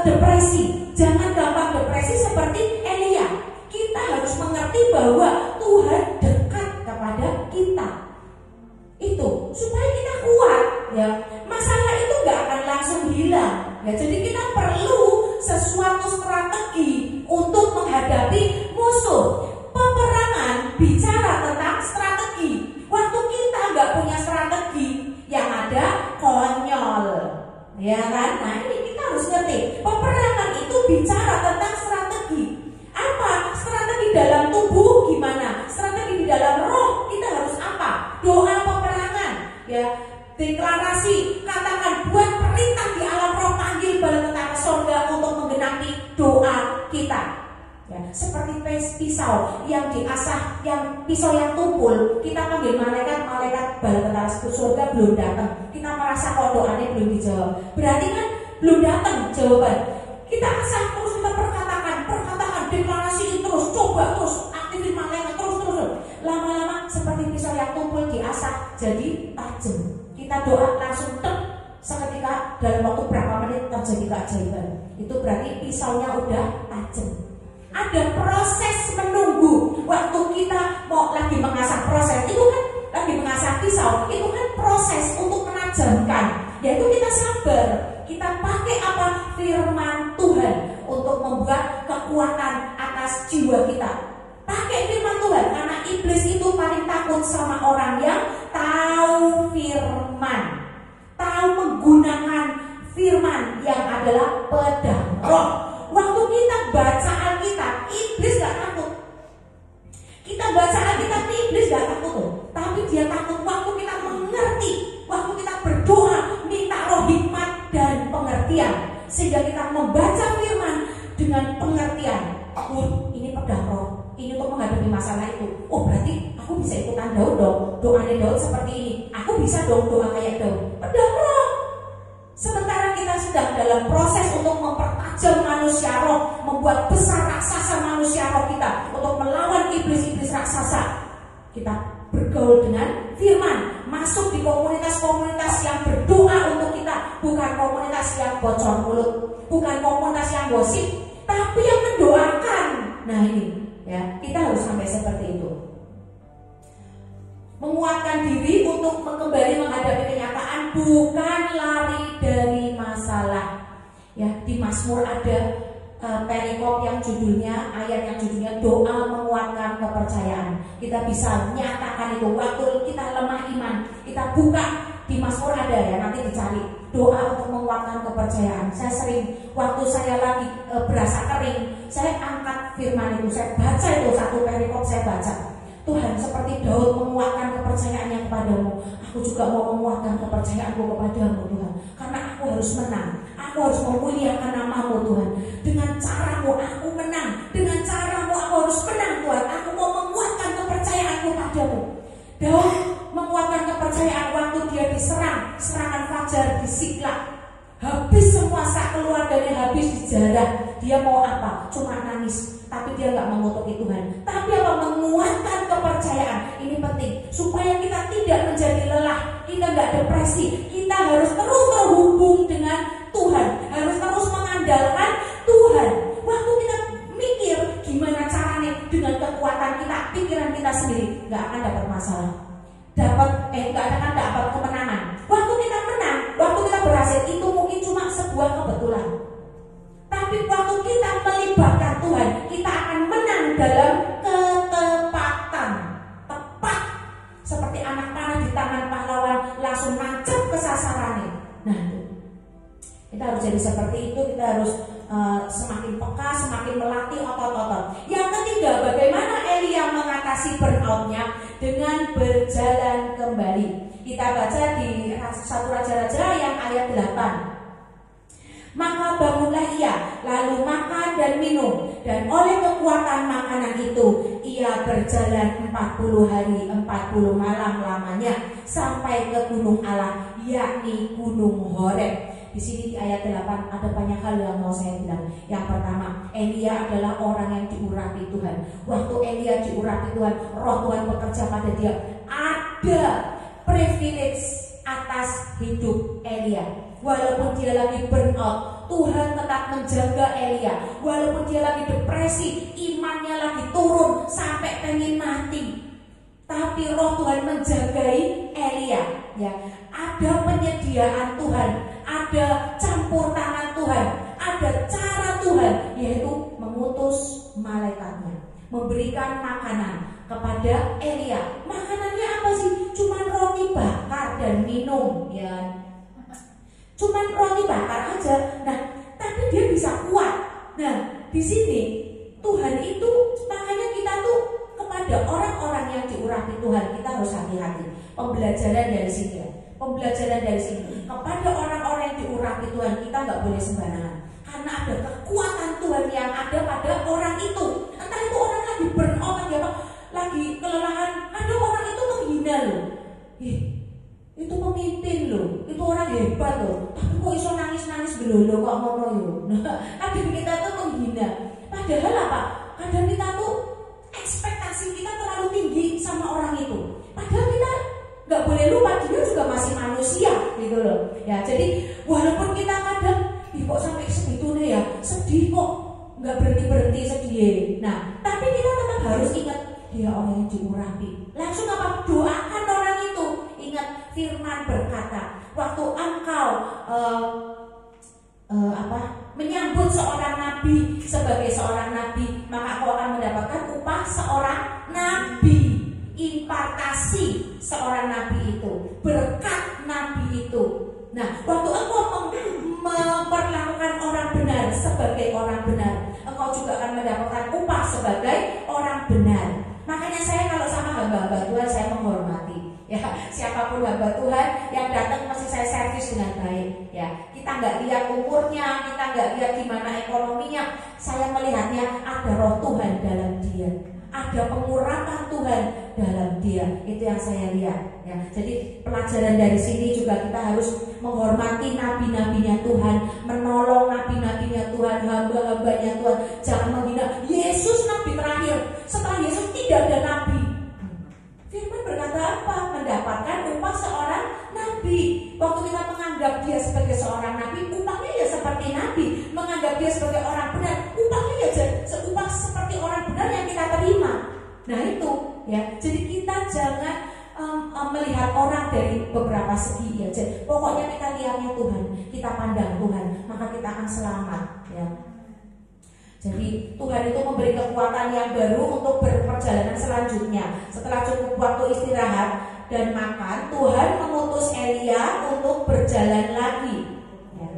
depresi, jangan gampang depresi seperti Elia. Kita harus mengerti bahwa Tuhan dekat kepada kita. Itu supaya kita kuat, ya. Masalah itu nggak akan langsung hilang, ya. Jadi kita perlu sesuatu strategi untuk menghadapi musuh. Peperangan bicara tentang strategi. Waktu kita nggak punya strategi, yang ada konyol, ya kan? Nah ini kita harus ngerti. Peperangan itu bicara tentang strategi. Apa? Strategi dalam tubuh gimana? Strategi di dalam roh kita harus apa? Doa peperangan, ya. Deklarasi, katakan, buat perintah di alam roh, panggil bala tentara surga untuk menggenapi doa kita. Ya, seperti pisau yang diasah, yang pisau yang tumpul, kita panggil malaikat bala tentara surga belum datang. Kita merasa kok doanya belum dijawab. Berarti kan belum datang jawaban. Kita asah terus, kita perkatakan, deklarasi terus, coba terus, aktifin malaikat terus. Lama-lama seperti pisau yang tumpul diasah jadi tajam. Kita doa langsung tek, seketika dalam waktu berapa menit terjadi keajaiban. Itu berarti pisaunya udah tajam. Ada proses menunggu. Waktu kita mau lagi mengasah proses, itu kan lagi mengasah pisau, itu kan proses untuk menajamkan. Yaitu kita sabar, kita pakai apa? Firman Tuhan untuk membuat kekuatan atas jiwa kita. Pakai firman Tuhan, karena iblis itu paling takut sama orang yang tahu firman, tahu menggunakan firman yang adalah pedang roh. Waktu kita baca Alkitab, iblis gak takut. Kita baca Alkitab, iblis gak takut, tapi dia takut waktu kita mengerti, waktu kita berdoa, minta roh hikmat dan pengertian, sehingga kita membaca firman dengan pengertian. Ini pedang roh, ini untuk menghadapi masalah itu. Oh berarti aku bisa ikutan Daud dong. Doanya Daud seperti ini, aku bisa dong doa kayak Daud. Pedang roh. Sementara kita sedang dalam proses untuk mempertajam manusia roh, membuat besar raksasa manusia roh kita, untuk melawan iblis-iblis raksasa, kita bergaul dengan firman, masuk di komunitas-komunitas yang berdoa untuk kita, bukan komunitas yang bocor mulut, bukan komunitas yang gosip, tapi yang mendoakan. Nah ini, ya, kita harus sampai seperti itu. Menguatkan diri untuk kembali menghadapi kenyataan, bukan lari dari masalah. Ya, di Mazmur ada perikop yang judulnya, ayat yang judulnya doa menguatkan kepercayaan. Kita bisa nyatakan itu waktu kita lemah iman. Kita buka di Mazmur ada ya, nanti dicari doa untuk menguatkan kepercayaan. Saya sering waktu saya lagi berasa kering, saya angkat firman itu, saya baca itu satu perikop, saya baca. Tuhan, seperti Daud menguatkan kepercayaannya kepadamu, aku juga mau menguatkan kepercayaanku kepadamu Tuhan. Karena aku harus menang, aku harus memuliakan namamu Tuhan. Dengan caramu aku menang, dengan caramu aku harus menang Tuhan. Aku mau menguatkan kepercayaanku padamu. Daud menguatkan kepercayaan waktu dia diserang, serangan fajar di Siklag. Habis semua sak keluarganya habis dijarah. Dia Dia mau apa? Cuma nangis, tapi dia nggak mengutuki Tuhan. Tapi apa? Menguatkan kepercayaan. Ini penting supaya kita tidak menjadi lelah, kita nggak depresi. Kita harus terus terhubung dengan Tuhan, harus terus mengandalkan Tuhan. Waktu kita mikir gimana caranya dengan kekuatan kita, pikiran kita sendiri, nggak akan dapat masalah. Nggak akan dapat kemenangan. Waktu kita menang, waktu kita berhasil, itu mungkin cuma sebuah kebetulan. Tapi waktu kita melibatkan Tuhan, kita akan menang dalam ketepatan. Tepat seperti anak panah di tangan pahlawan, langsung nancep ke sasarannya. Nah, kita harus jadi seperti itu. Kita harus semakin peka, semakin melatih otot-otot. Yang ketiga, bagaimana Elia mengatasi burnout-nya? Dengan berjalan kembali. Kita baca di 1 Raja-Raja yang ayat 8. Maka bangunlah ia, lalu makan dan minum, dan oleh kekuatan makanan itu ia berjalan 40 hari 40 malam lamanya sampai ke gunung Allah, yakni gunung Horeb. Di sini di ayat 8 ada banyak hal yang mau saya bilang. Yang pertama, Elia adalah orang yang diurapi Tuhan. Waktu Elia diurapi Tuhan, roh Tuhan bekerja pada dia. Ada privilege atas hidup Elia. Walaupun dia lagi burnout, Tuhan tetap menjaga Elia. Walaupun dia lagi depresi, imannya lagi turun sampai pengen mati, tapi roh Tuhan menjagai Elia. Ya, ada penyediaan Tuhan, ada campur tangan Tuhan, ada cara Tuhan, yaitu mengutus malaikatnya, memberikan makanan kepada Elia. Makanannya apa sih? Cuman roti bakar dan minum, ya. Cuman roti bakar aja. Nah, tapi dia bisa kuat. Nah, di sini Tuhan itu, makanya kita tuh kepada orang-orang yang diurapi Tuhan, kita harus hati-hati. Pembelajaran dari sini ya. Pembelajaran dari sini kepada orang-orang yang diurapi Tuhan, kita nggak boleh sembarangan, karena ada kekuatan Tuhan yang ada pada orang itu. Entah itu orang lagi burnout, lagi kelelahan, ada orang itu menghina loh. Itu pemimpin loh, itu orang hebat loh, tapi kok iso nangis-nangis belolo kok ngono yo. Nah, tapi kita tuh menghina. Padahal apa? Kadang kita tuh ekspektasi kita terlalu tinggi sama orang itu. Padahal kita nggak boleh lupa dia juga masih manusia gitu loh. Ya, jadi walaupun kita kadang kok sampai segitunya ya sedih kok, nggak berhenti sedih. Nah, tapi kita tetap harus ingat dia orang yang diurapi. Langsung apa? Doakan orang itu. Ingat firman berkata, waktu engkau menyambut seorang nabi sebagai seorang nabi, maka kau akan mendapatkan upah seorang nabi. Impartasi seorang nabi itu, berkat nabi itu. Nah, waktu engkau memperlakukan orang benar sebagai orang benar, engkau juga akan mendapatkan upah sebagai orang benar. Makanya saya kalau sama hamba-hamba Tuhan, saya menghormati. Ya, siapapun hamba Tuhan yang datang mesti saya servis dengan baik. Ya, kita nggak lihat umurnya, kita nggak lihat gimana ekonominya. Saya melihatnya ada roh Tuhan dalam dia, ada pengurapan Tuhan dalam dia. Itu yang saya lihat. Ya, jadi pelajaran dari sini juga kita harus menghormati nabi-nabinya Tuhan, menolong nabi-nabinya Tuhan, hamba-hambanya Tuhan. Jangan menghina. Yesus nabi terakhir. Setelah Yesus tidak ada nabi. Firman berkata apa? Mendapatkan upah seorang nabi. Waktu kita menganggap dia sebagai seorang nabi, upahnya ya seperti nabi. Menganggap dia sebagai orang benar, upahnya ya upah seperti orang benar yang kita terima. Nah itu ya. Jadi kita jangan melihat orang dari beberapa segi ya. Jadi, pokoknya kita lihatnya Tuhan, kita pandang Tuhan, maka kita akan selamat ya. Jadi Tuhan itu memberi kekuatan yang baru untuk berperjalanan selanjutnya. Setelah cukup waktu istirahat dan makan, Tuhan mengutus Elia untuk berjalan lagi. Ya.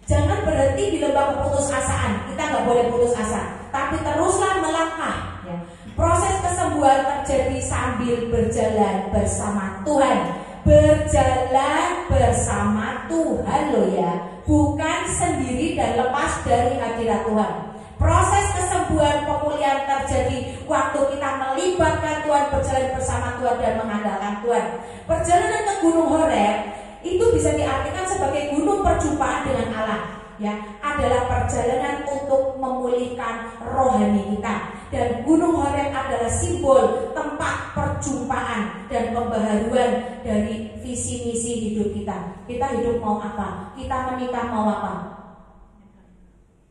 Jangan berhenti di lembah keputusasaan. Kita nggak boleh putus asa, tapi teruslah melangkah. Ya. Proses kesembuhan terjadi sambil berjalan bersama Tuhan. Berjalan bersama Tuhan loh ya, bukan sendiri dan lepas dari hadirat Tuhan. Proses kesembuhan pemulihan terjadi waktu kita melibatkan Tuhan, berjalan bersama Tuhan dan mengandalkan Tuhan. Perjalanan ke Gunung Horeb itu bisa diartikan sebagai gunung perjumpaan dengan Allah. ya, adalah perjalanan untuk memulihkan rohani kita. Dan Gunung Horeb adalah simbol tempat perjumpaan dan pembaharuan dari visi misi hidup kita. Kita hidup mau apa? Kita menikah mau apa?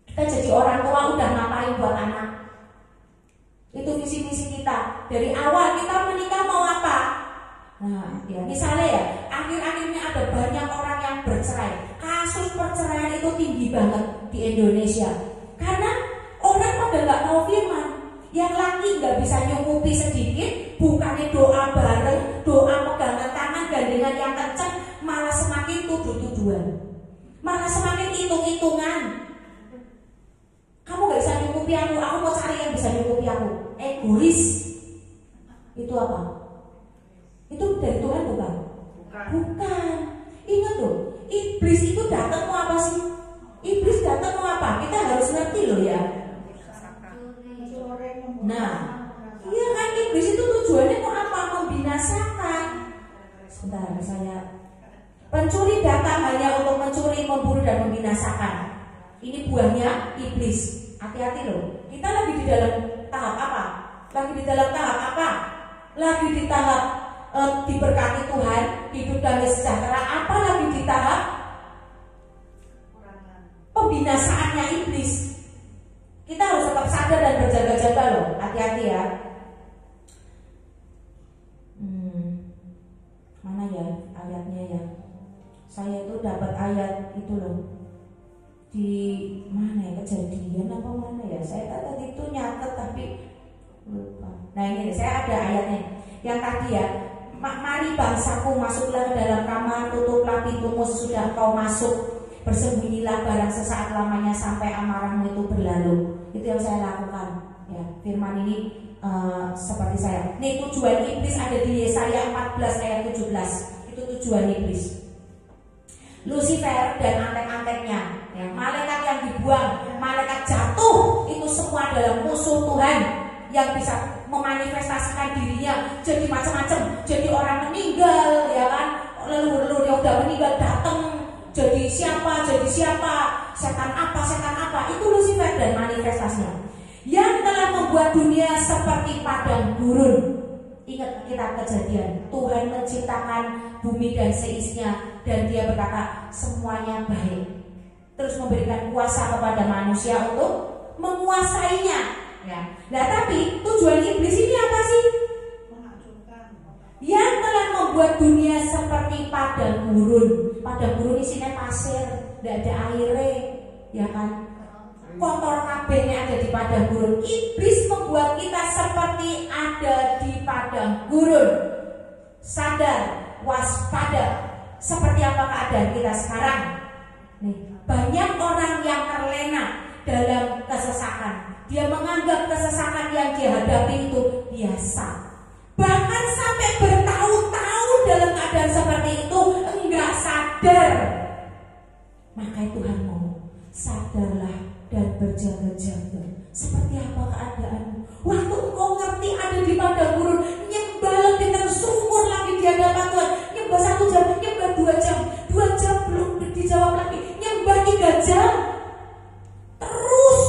Kita jadi orang tua udah ngapain buat anak? Itu visi misi kita. Dari awal kita menikah mau apa? Nah, ya misalnya ya, akhir-akhirnya ada banyak orang yang bercerai. Kasus perceraian itu tinggi banget di Indonesia. Karena orang pada nggak tahu firman. Yang laki nggak bisa nyukupi sedikit, bukannya doa bareng, doa pegangan tangan gandengan yang kencang, malah semakin tuduh-tuduhan, malah semakin hitung-hitungan. Kamu nggak bisa nyukupi aku mau cari yang bisa nyukupi aku. Egois. Itu apa? Itu dari Tuhan bukan? Bukan. Ingat loh, iblis itu datang mau apa sih? Iblis datang mau apa? Kita harus ngerti loh ya. Nah, iya kan, iblis itu tujuannya mau apa? Membinasakan. Sebentar, saya. Pencuri datang hanya untuk mencuri, membunuh dan membinasakan. Ini buahnya iblis. Hati-hati loh. Kita lagi di dalam tahap apa? Lagi di dalam tahap apa? Lagi di tahap diberkati Tuhan, hidup damai sejahtera. Apa lagi di tahap pembinasaannya iblis? Kita harus tetap sadar dan berjaga-jaga loh. Hati-hati ya. Mana ya ayatnya ya? Saya itu dapat ayat itu loh. Di mana ya, Kejadian apa mana ya? Saya tadi itu nyatet tapi lupa. Nah ini saya ada ayatnya. Yang tadi ya, mari bangsaku masuklah ke dalam kamar, tutuplah pintumu sesudah kau masuk. Bersembunyilah barang sesaat lamanya sampai amarahmu itu berlalu. Itu yang saya lakukan. Ya, firman ini seperti saya. Nih tujuan iblis ada di Yesaya 14 ayat 17. Itu tujuan iblis. Lucifer dan antek-anteknya, ya, malaikat yang dibuang, malaikat jatuh, itu semua adalah musuh Tuhan yang bisa memanifestasikan dirinya jadi macam-macam, jadi orang meninggal, ya kan, leluhur yang udah meninggal datang. Jadi siapa, setan apa, itu Lucifer dan manifestasinya. Yang telah membuat dunia seperti padang gurun. Ingat kita Kejadian, Tuhan menciptakan bumi dan seisinya, dan dia berkata semuanya baik. Terus memberikan kuasa kepada manusia untuk menguasainya. Ya. Nah tapi tujuan iblis ini apa sih? Yang telah membuat dunia seperti padang gurun. Padang gurun isinya pasir, tidak ada airnya, ya kan? Kotor kabehnya ada di padang gurun. Iblis membuat kita seperti ada di padang gurun. Sadar, waspada. Seperti apa keadaan kita sekarang? Nih, banyak orang yang terlena dalam kesesakan. Dia menganggap kesesakan yang dia hadapi itu biasa. Bahkan sampai bertahun-tahun dalam keadaan seperti itu enggak sadar. Maka Tuhan ngomong, sadarlah dan berjaga-jaga. Seperti apa keadaanmu? Waktu engkau ngerti ada di padang gurun, nyembah lebih tersumur lagi di hadapan Tuhan. Nyembah 1 jam, nyembah 2 jam, 2 jam belum dijawab lagi, nyembah 3 jam. Terus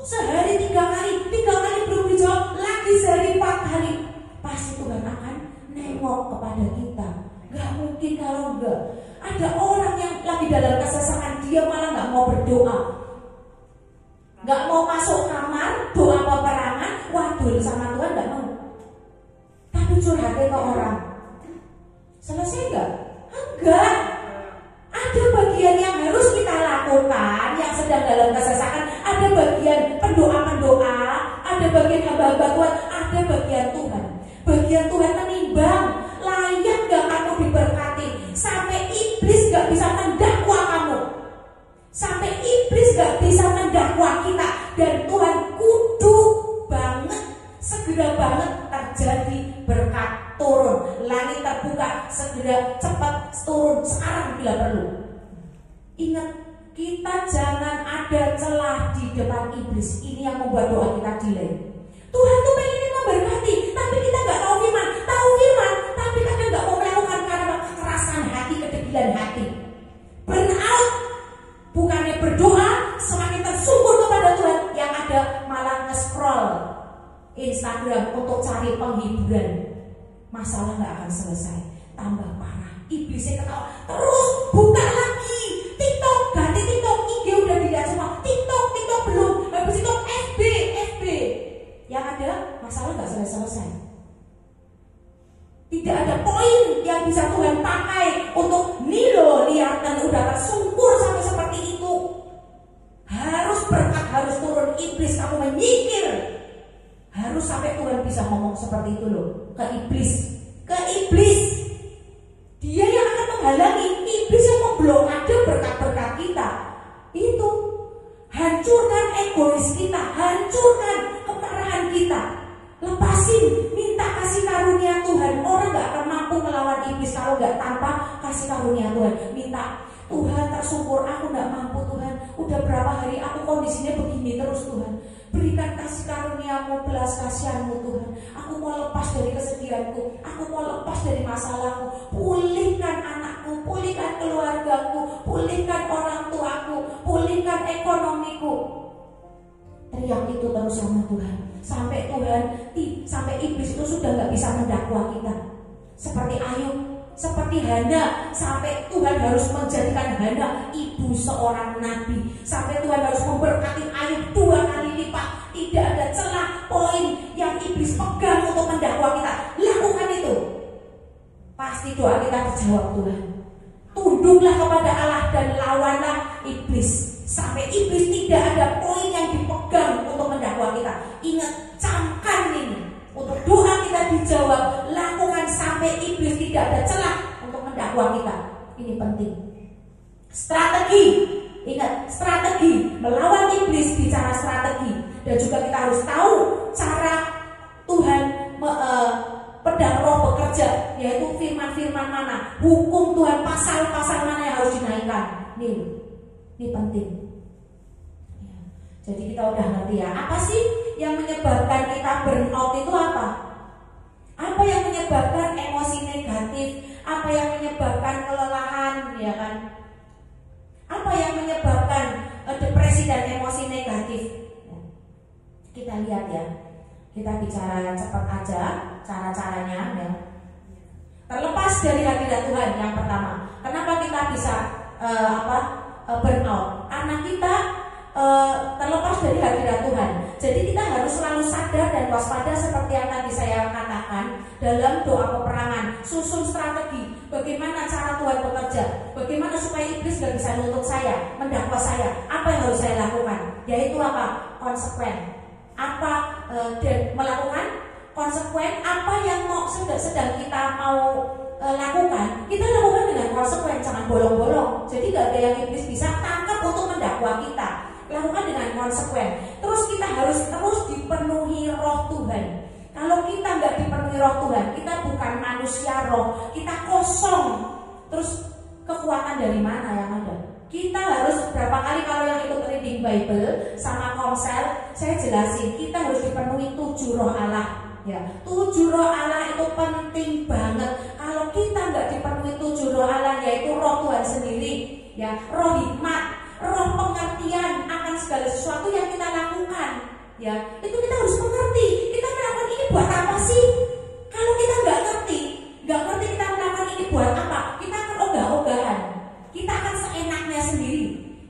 sehari 3 kali, 3 kali belum dijawab lagi, sehari 4 kali. Pasti Tuhan akan nengok kepada kita. Gak mungkin kalau enggak. Ada orang yang lagi dalam kesesakan, dia malah gak mau berdoa, gak mau masuk kamar, doa peperangan, wadul sama Tuhan gak mau. Tapi curhatnya ke orang. Selesai gak? Enggak. Ada bagian yang harus kita lakukan, yang sedang dalam kesesakan. Ada bagian pendoa-pendoa, ada bagian hamba-hamba Tuhan, ada bagian Tuhan. Bagian Tuhan menimbang, layak gak kamu diberkati, sampai iblis gak bisa mendakwa kamu, sampai iblis gak bisa mendakwa kita. Dan Tuhan kudu banget, segera banget terjadi berkat turun, langit terbuka, segera cepat turun sekarang bila perlu. Ingat, kita jangan ada celah di depan iblis. Ini yang membuat doa kita delay. Tuhan tuh pengen memberkati, tapi kita gak tahu firman, tapi kadang gak mau melakukan karena kekerasan hati, kedegilan hati. Burnout, bukannya berdoa, Instagram untuk cari penghiburan, masalah nggak akan selesai, tambah parah. Iblisnya ketawa, terus buka lagi TikTok, ganti TikTok, IG udah tidak semua, TikTok belum, habis itu FB. Yang ada masalah nggak selesai. Tidak ada poin yang bisa Tuhan pakai untuk Nilo, lihat dan udah tersungkur sampai seperti itu. Harus berkat, harus turun iblis, kamu menyingkir. Harus sampai Tuhan bisa ngomong seperti itu loh ke iblis. Dia yang akan menghalangi, iblis yang memblokade berkat-berkat kita. Itu hancurkan egois kita, hancurkan kemarahan kita. Lepasin, minta kasih karunia Tuhan. Orang gak akan mampu melawan iblis kalau gak tanpa kasih karunia Tuhan. Minta, Tuhan tersungkur, aku gak mampu Tuhan. Udah berapa hari aku kondisinya begini terus Tuhan. Berikan kasih karuniamu, belas kasihanmu Tuhan. Aku mau lepas dari kesedihanku, aku mau lepas dari masalahku. Pulihkan anakku, pulihkan keluargaku, pulihkan orang tuaku, pulihkan ekonomiku. Teriak itu terus sama Tuhan, sampai sampai iblis itu sudah gak bisa mendakwa kita. Seperti Ayub, seperti Hana, sampai Tuhan harus menjadikan Hana ibu seorang nabi. Sampai Tuhan harus memberkati Ayub 2 kali lipat. Tidak ada celah poin yang iblis pegang untuk mendakwa kita. Lakukan itu, pasti doa kita terjawab Tuhan. Tunduklah kepada Allah dan lawanlah iblis. Sampai iblis tidak ada poin yang dipegang untuk mendakwa kita. Ingat, camkan ini. Untuk doa kita dijawab, lakukan sampai iblis tidak ada celah untuk mendakwa kita. Ini penting. Strategi, ingat, strategi melawan iblis, bicara strategi. Dan juga kita harus tahu cara Tuhan pedang roh bekerja, yaitu firman-firman mana, hukum Tuhan, pasal-pasal mana yang harus dinaikkan. Ini penting. Jadi kita udah ngerti ya, apa sih yang menyebabkan kita burnout itu apa? Apa yang menyebabkan emosi negatif? Apa yang menyebabkan kelelahan, ya kan? Apa yang menyebabkan depresi dan emosi negatif? Kita lihat ya. Kita bicara cepat aja cara-caranya ya. Terlepas dari hadirat Tuhan yang pertama. Kenapa kita bisa burnout? Karena kita terlepas dari hadirat Tuhan. Jadi kita harus selalu sadar dan waspada seperti yang tadi saya katakan dalam doa peperangan. Susun strategi, bagaimana cara Tuhan bekerja, bagaimana supaya iblis gak bisa nuntut saya, mendakwa saya. Apa yang harus saya lakukan? Yaitu apa? Konsekuen. Dan melakukan konsekuen apa yang sedang kita mau lakukan, kita lakukan dengan konsekuen, jangan bolong-bolong. Jadi gak ada yang iblis bisa tangkap untuk mendakwa kita. Lakukan dengan konsekuen. Terus kita harus terus dipenuhi roh Tuhan. Kalau kita nggak dipenuhi roh Tuhan, kita bukan manusia roh, kita kosong. Terus kekuatan dari mana yang ada? Kita harus berapa kali, kalau yang ikut reading Bible sama Komsel, saya jelasin, kita harus dipenuhi 7 roh Allah. Ya, 7 roh Allah itu penting banget. Kalau kita nggak dipenuhi 7 roh Allah, yaitu roh Tuhan sendiri, ya, roh hikmat, roh pengertian akan segala sesuatu yang kita lakukan, ya, itu kita harus mengerti. Kita melakukan ini buat apa sih? Kalau kita nggak ngerti kita melakukan ini buat apa, kita akan ogah-ogahan. Kita akan seenaknya sendiri,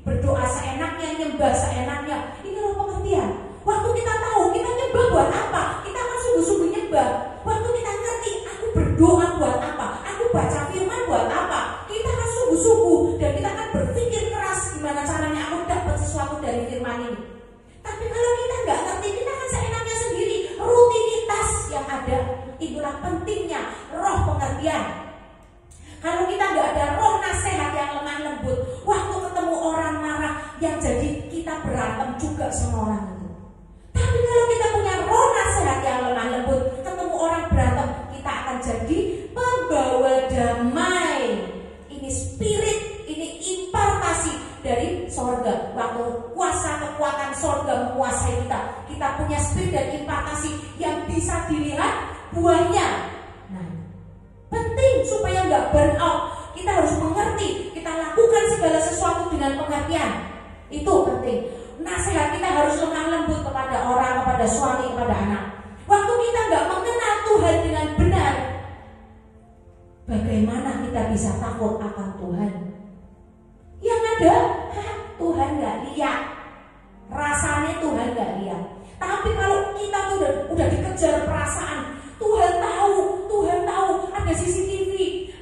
berdoa seenaknya, nyembah seenaknya. Ini roh pengertian. Waktu kita tahu kita nyembah buat apa, kita akan sungguh-sungguh nyembah. Waktu kita ngerti aku berdoa buat apa, aku baca firman buat apa, kita akan sungguh-sungguh dan kita akan berpikir keras gimana caranya aku dapat sesuatu dari firman ini. Tapi kalau kita nggak ngerti, kita akan seenaknya sendiri, rutinitas yang ada. Itulah pentingnya roh pengertian. Kalau kita nggak ada roh nasihat yang lemah lembut, waktu ketemu orang marah, yang jadi kita berantem juga sama orang itu. Tapi kalau kita punya roh nasihat yang lemah lembut, ketemu orang berantem, kita akan jadi pembawa damai. Ini spirit, ini impartasi dari sorga. Waktu kuasa kekuatan sorga menguasai kita, kita punya spirit dan impartasi yang bisa dilihat buahnya. Nah, penting supaya nggak burn out, kita harus mengerti, kita lakukan segala sesuatu dengan pengertian. Itu penting. Nasihat kita harus lemah lembut kepada orang, kepada suami, kepada anak. Waktu tidak bisa takut akan Tuhan? Yang ada, Tuhan nggak lihat, rasanya Tuhan nggak lihat. Tapi kalau kita tuh udah dikejar perasaan, Tuhan tahu, ada CCTV,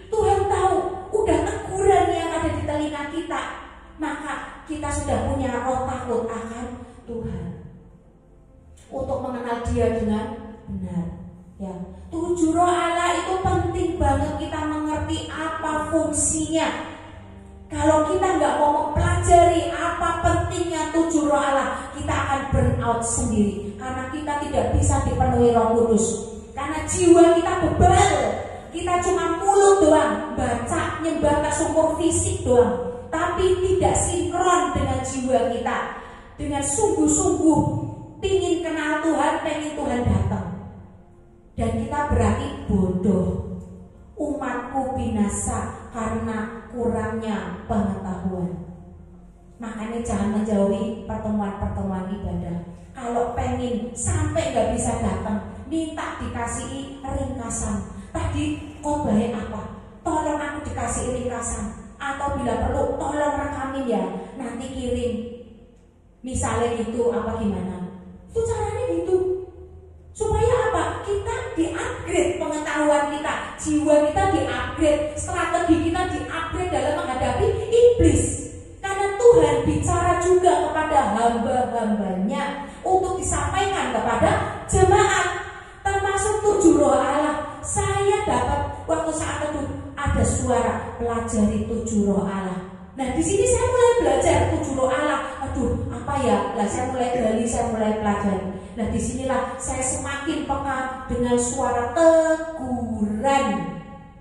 Tuhan tahu, udah teguran yang ada di telinga kita, maka kita sudah punya roh takut akan Tuhan untuk mengenal Dia dengan benar. Ya, 7 roh Allah itu penting banget kita mengerti apa fungsinya. Kalau kita nggak mau mempelajari apa pentingnya 7 roh Allah, kita akan burn out sendiri. Karena kita tidak bisa dipenuhi Roh Kudus. Karena jiwa kita bebal. Kita cuma mulut doang, baca, nyembah kesungkur fisik doang. Tapi tidak sinkron dengan jiwa kita. Dengan sungguh-sungguh pingin kenal Tuhan, pengen Tuhan datang. Dan kita berarti bodoh. Umatku binasa karena kurangnya pengetahuan. Makanya jangan menjauhi pertemuan-pertemuan ibadah. Kalau pengen sampai gak bisa datang, minta dikasih ringkasan. Tadi khotbahnya apa? Tolong aku dikasih ringkasan. Atau bila perlu tolong rekamin ya, nanti kirim. Misalnya gitu apa gimana? Itu caranya gitu. Supaya apa? Kita di-upgrade pengetahuan kita, jiwa kita di-upgrade, strategi kita di-upgrade dalam menghadapi iblis. Karena Tuhan bicara juga kepada hamba-hambanya untuk disampaikan kepada jemaat, termasuk 7 roh Allah. Saya dapat waktu saat itu ada suara pelajari 7 roh Allah. Nah di sini saya mulai belajar 7 roh Allah. Aduh apa ya? Lah saya mulai gali, saya mulai pelajari. Nah disinilah saya semakin peka dengan suara teguran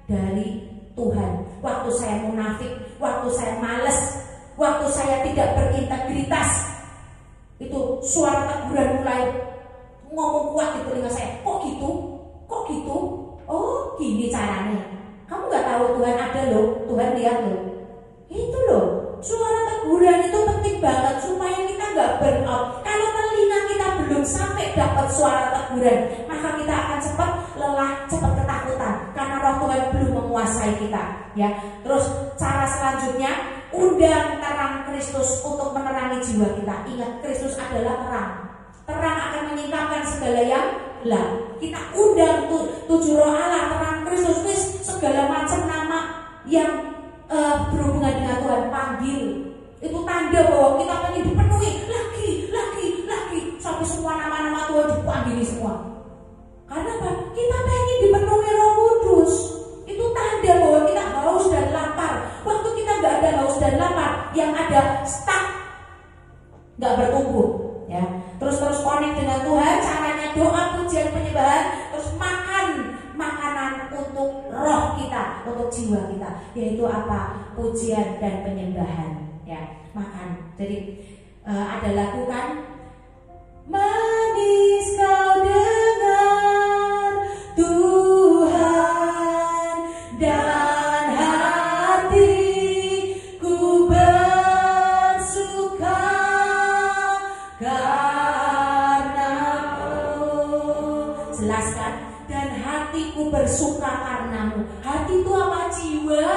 dari Tuhan. Waktu saya munafik, waktu saya malas, waktu saya tidak berintegritas, itu suara teguran mulai ngomong kuat di telinga saya. Kok gitu? Kok gitu? Oh gini caranya. Kamu gak tahu Tuhan ada loh, Tuhan lihat loh. Itu loh, suara teguran itu penting banget supaya kita gak burn out. Kalau telinga kita belum sampai dapat suara teguran, maka kita akan cepat lelah, cepat ketakutan karena roh Tuhan belum menguasai kita. Ya, terus cara selanjutnya, undang terang Kristus untuk menerangi jiwa kita. Ingat, Kristus adalah terang. Terang akan menyingkapkan segala yang gelap. Kita undang 7 roh Allah, terang Kristus, segala macam nama yang berhubungan dengan Tuhan panggil. Itu tanda bahwa kita pengen dipenuhi lagi sampai semua nama-nama Tuhan dipanggil semua. Karena apa? Kita pengen dipenuhi Roh Kudus. Itu tanda bahwa kita haus dan lapar. Waktu kita nggak ada haus dan lapar, yang ada stuck, nggak bertumbuh. Ya, terus connect dengan Tuhan. Caranya doa, pujian, penyembahan, terus makan makanan untuk roh kita, untuk jiwa kita, yaitu apa? Pujian dan penyembahan. Ya, makan. Jadi ada lagu kan, manis kau dengar Tuhan dan hatiku bersuka karenamu. Jelas kan? Dan hatiku bersuka karenamu. Hati itu apa? Jiwa.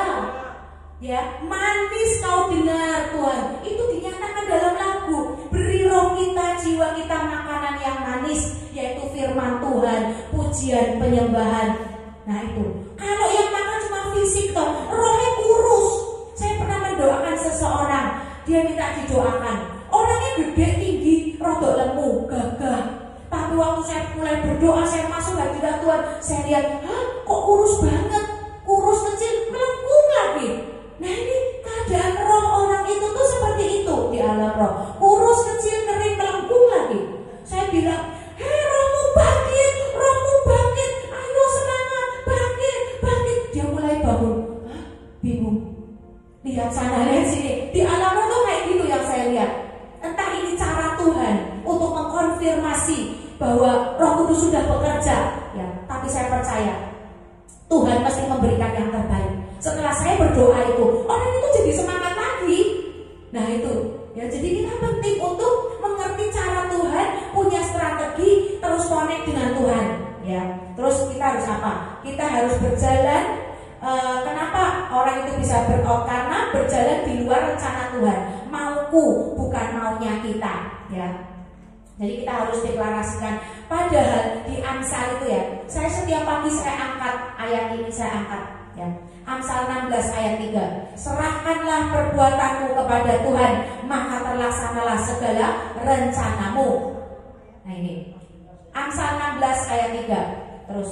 Ya, manis kau dengar Tuhan. Itu dinyatakan dalam lagu. Beri roh kita, jiwa kita makanan yang manis, yaitu firman Tuhan, pujian, penyembahan. Nah itu. Kalau yang makan cuma fisik toh, rohnya kurus. Saya pernah mendoakan seseorang, dia minta didoakan. Orangnya gede, tinggi, rodok lemu, gagah. Tapi waktu saya mulai berdoa, saya masuk hadirat Tuhan, saya lihat, kok kurus banget, kurus kecil, melengkung lagi. Nah ini keadaan roh orang itu tuh seperti itu di alam roh, kurus kecil, kering, melengkung lagi. Saya bilang, hei rohmu bangkit, ayo semangat, bangkit. Dia mulai bangun, bingung. Lihat sana, lihat sini. Di alam roh tuh kayak gitu yang saya lihat. Entah ini cara Tuhan untuk mengkonfirmasi bahwa Roh Kudus sudah bekerja, ya. Tapi saya percaya Tuhan pasti memberikan yang terbaik. Setelah saya berdoa itu, orang itu jadi semangat lagi. Nah itu, ya. Jadi kita penting untuk mengerti cara Tuhan, punya strategi, terus connect dengan Tuhan, ya. Terus kita harus apa? Kita harus berjalan. Kenapa orang itu bisa burnout? Karena berjalan di luar rencana Tuhan. Mauku bukan maunya kita, ya. Jadi kita harus deklarasikan. Padahal di Amsal itu ya, saya setiap pagi saya angkat ayat ini, saya angkat ya. Amsal 16 ayat 3. Serahkanlah perbuatanmu kepada Tuhan, maka terlaksanalah segala rencanamu. Nah ini Amsal 16 ayat 3. Terus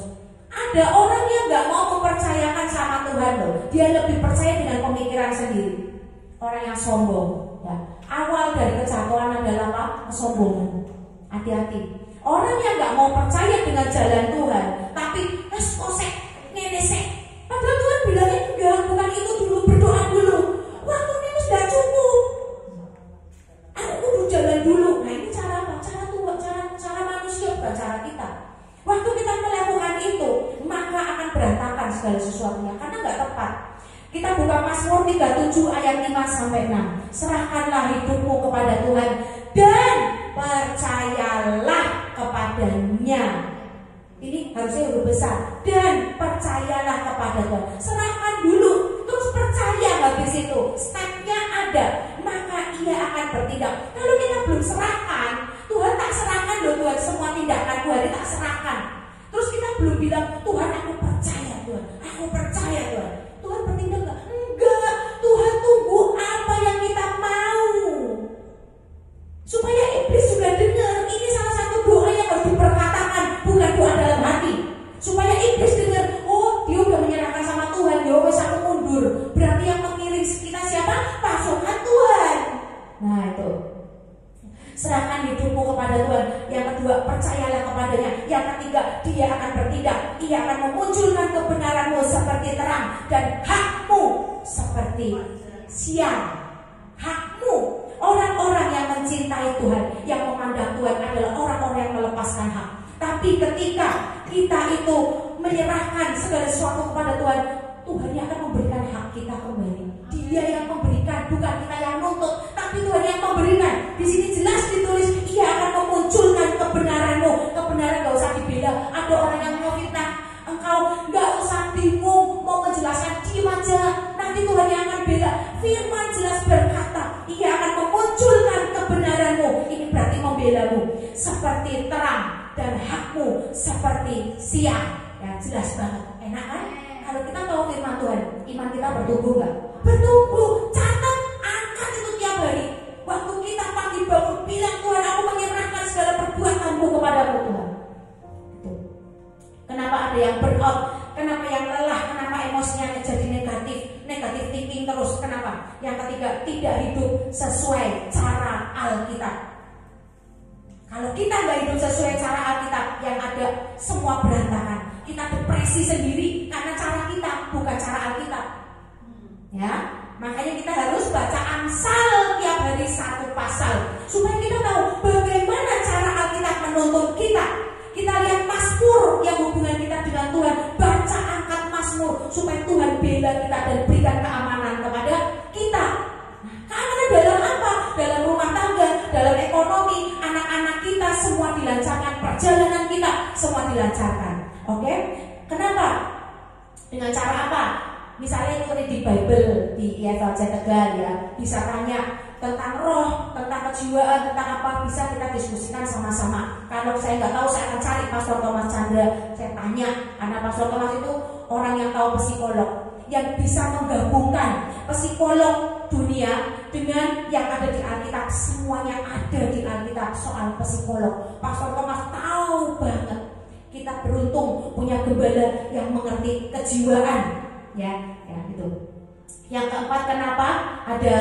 ada orang yang gak mau mempercayakan sama Tuhan loh. Dia lebih percaya dengan pemikiran sendiri. Orang yang sombong ya. Awal dari kejatuhan adalah apa? Kesombongan. Hati-hati. Orang yang gak mau percaya dengan jalan Tuhan, tapi kosek, ngenesek. Padahal Tuhan bilangnya enggak, bukan itu dulu, berdoa dulu. Waktu ini sudah cukup. Aku kudu jalan dulu. Nah ini cara apa? Cara Tuhan, cara manusia, bukan cara kita. Waktu kita melakukan itu, maka akan berantakan segala sesuatunya karena nggak tepat. Kita buka Mazmur 37 ayat 5-6. Serahkanlah hidupmu kepada Tuhan dan percayalah kepadanya. Ini harusnya lebih besar. Dan percayalah kepada Tuhan. Serahkan dulu, terus percaya habis itu. Stepnya ada, maka ia akan bertindak. Kalau kita belum serahkan, Tuhan tak serahkan loh Tuhan, semua tindakan Tuhan ini tak serahkan. Terus kita belum bilang, Tuhan aku percaya Tuhan, aku percaya Tuhan. Tuhan bertindak enggak? Enggak. Tuhan tunggu apa yang kita mau. Supaya iblis juga dengar. Ini salah satu doa yang harus diperkatakan, bukan doa dalam hati. Supaya iblis dengar, oh dia udah menyerahkan sama Tuhan, ya wes aku mundur. Berarti yang mengiring kita siapa? Pasukan Tuhan. Nah itu. Serahkan hidupmu kepada Tuhan. Yang kedua, percayalah kepadanya. Yang ketiga, dia akan bertindak. Ia akan memunculkan kebenaranmu seperti terang dan hakmu seperti siang. Hakmu. Orang-orang yang mencintai Tuhan, yang memandang Tuhan adalah orang-orang yang melepaskan hak. Tapi ketika kita itu menyerahkan segala sesuatu kepada Tuhan, Tuhan yang akan memberikan hak kita kembali. Dia yang memberikan, bukan kita yang nuntut, tapi Tuhan yang memberikan. Di sini jelas ditulis, ia akan memunculkan kebenaranmu. Kebenaran gak usah dibela. Ada orang yang memfitnah engkau, gak usah bingung mau menjelaskan, diam aja. Nanti Tuhan yang akan bela. Firman jelas berkata, ia akan memunculkan kebenaranmu. Ini berarti membelamu seperti terang dan hakmu seperti siang. Ya jelas banget, enak kan? Kalau kita tahu firman Tuhan, iman kita bertumbuh gak? Bertumbuh. Catat, angkat itu tiap hari. Waktu kita pagi bangun, bilang Tuhan aku menyerahkan segala perbuatanmu kepadamu Tuhan. Itu. Kenapa ada yang burnout? Kenapa yang lelah? Kenapa emosinya jadi negatif thinking terus? Kenapa? Yang ketiga, tidak hidup sesuai cara Alkitab. Kalau kita nggak hidup sesuai cara Alkitab, yang ada semua berantakan. Kita depresi sendiri karena cara kita bukan cara Alkitab. Ya, makanya kita harus baca Amsal tiap hari satu pasal supaya kita tahu bagaimana cara Alkitab menuntun kita. Kita lihat Mazmur yang hubungan kita dengan Tuhan, baca angkat Mazmur supaya Tuhan bela kita dan berikan keamanan kepada kita. Keamanan dalam apa? Dalam rumah tangga, dalam ekonomi, anak-anak kita semua dilancarkan, perjalanan kita semua dilancarkan. Oke? Kenapa? Dengan cara apa? Misalnya itu di Bible, di IFLC Tegal ya, bisa tanya tentang roh, tentang kejiwaan, tentang apa, bisa kita diskusikan sama-sama. Kalau saya nggak tahu, saya akan cari Pastor Thomas Chandra, saya tanya, karena Pastor Thomas itu orang yang tahu psikolog, yang bisa menggabungkan psikolog dunia dengan yang ada di Alkitab. Semuanya ada di Alkitab soal psikolog. Pastor Thomas tahu banget. Kita beruntung punya gembala yang mengerti kejiwaan, ya gitu. Yang keempat, kenapa ada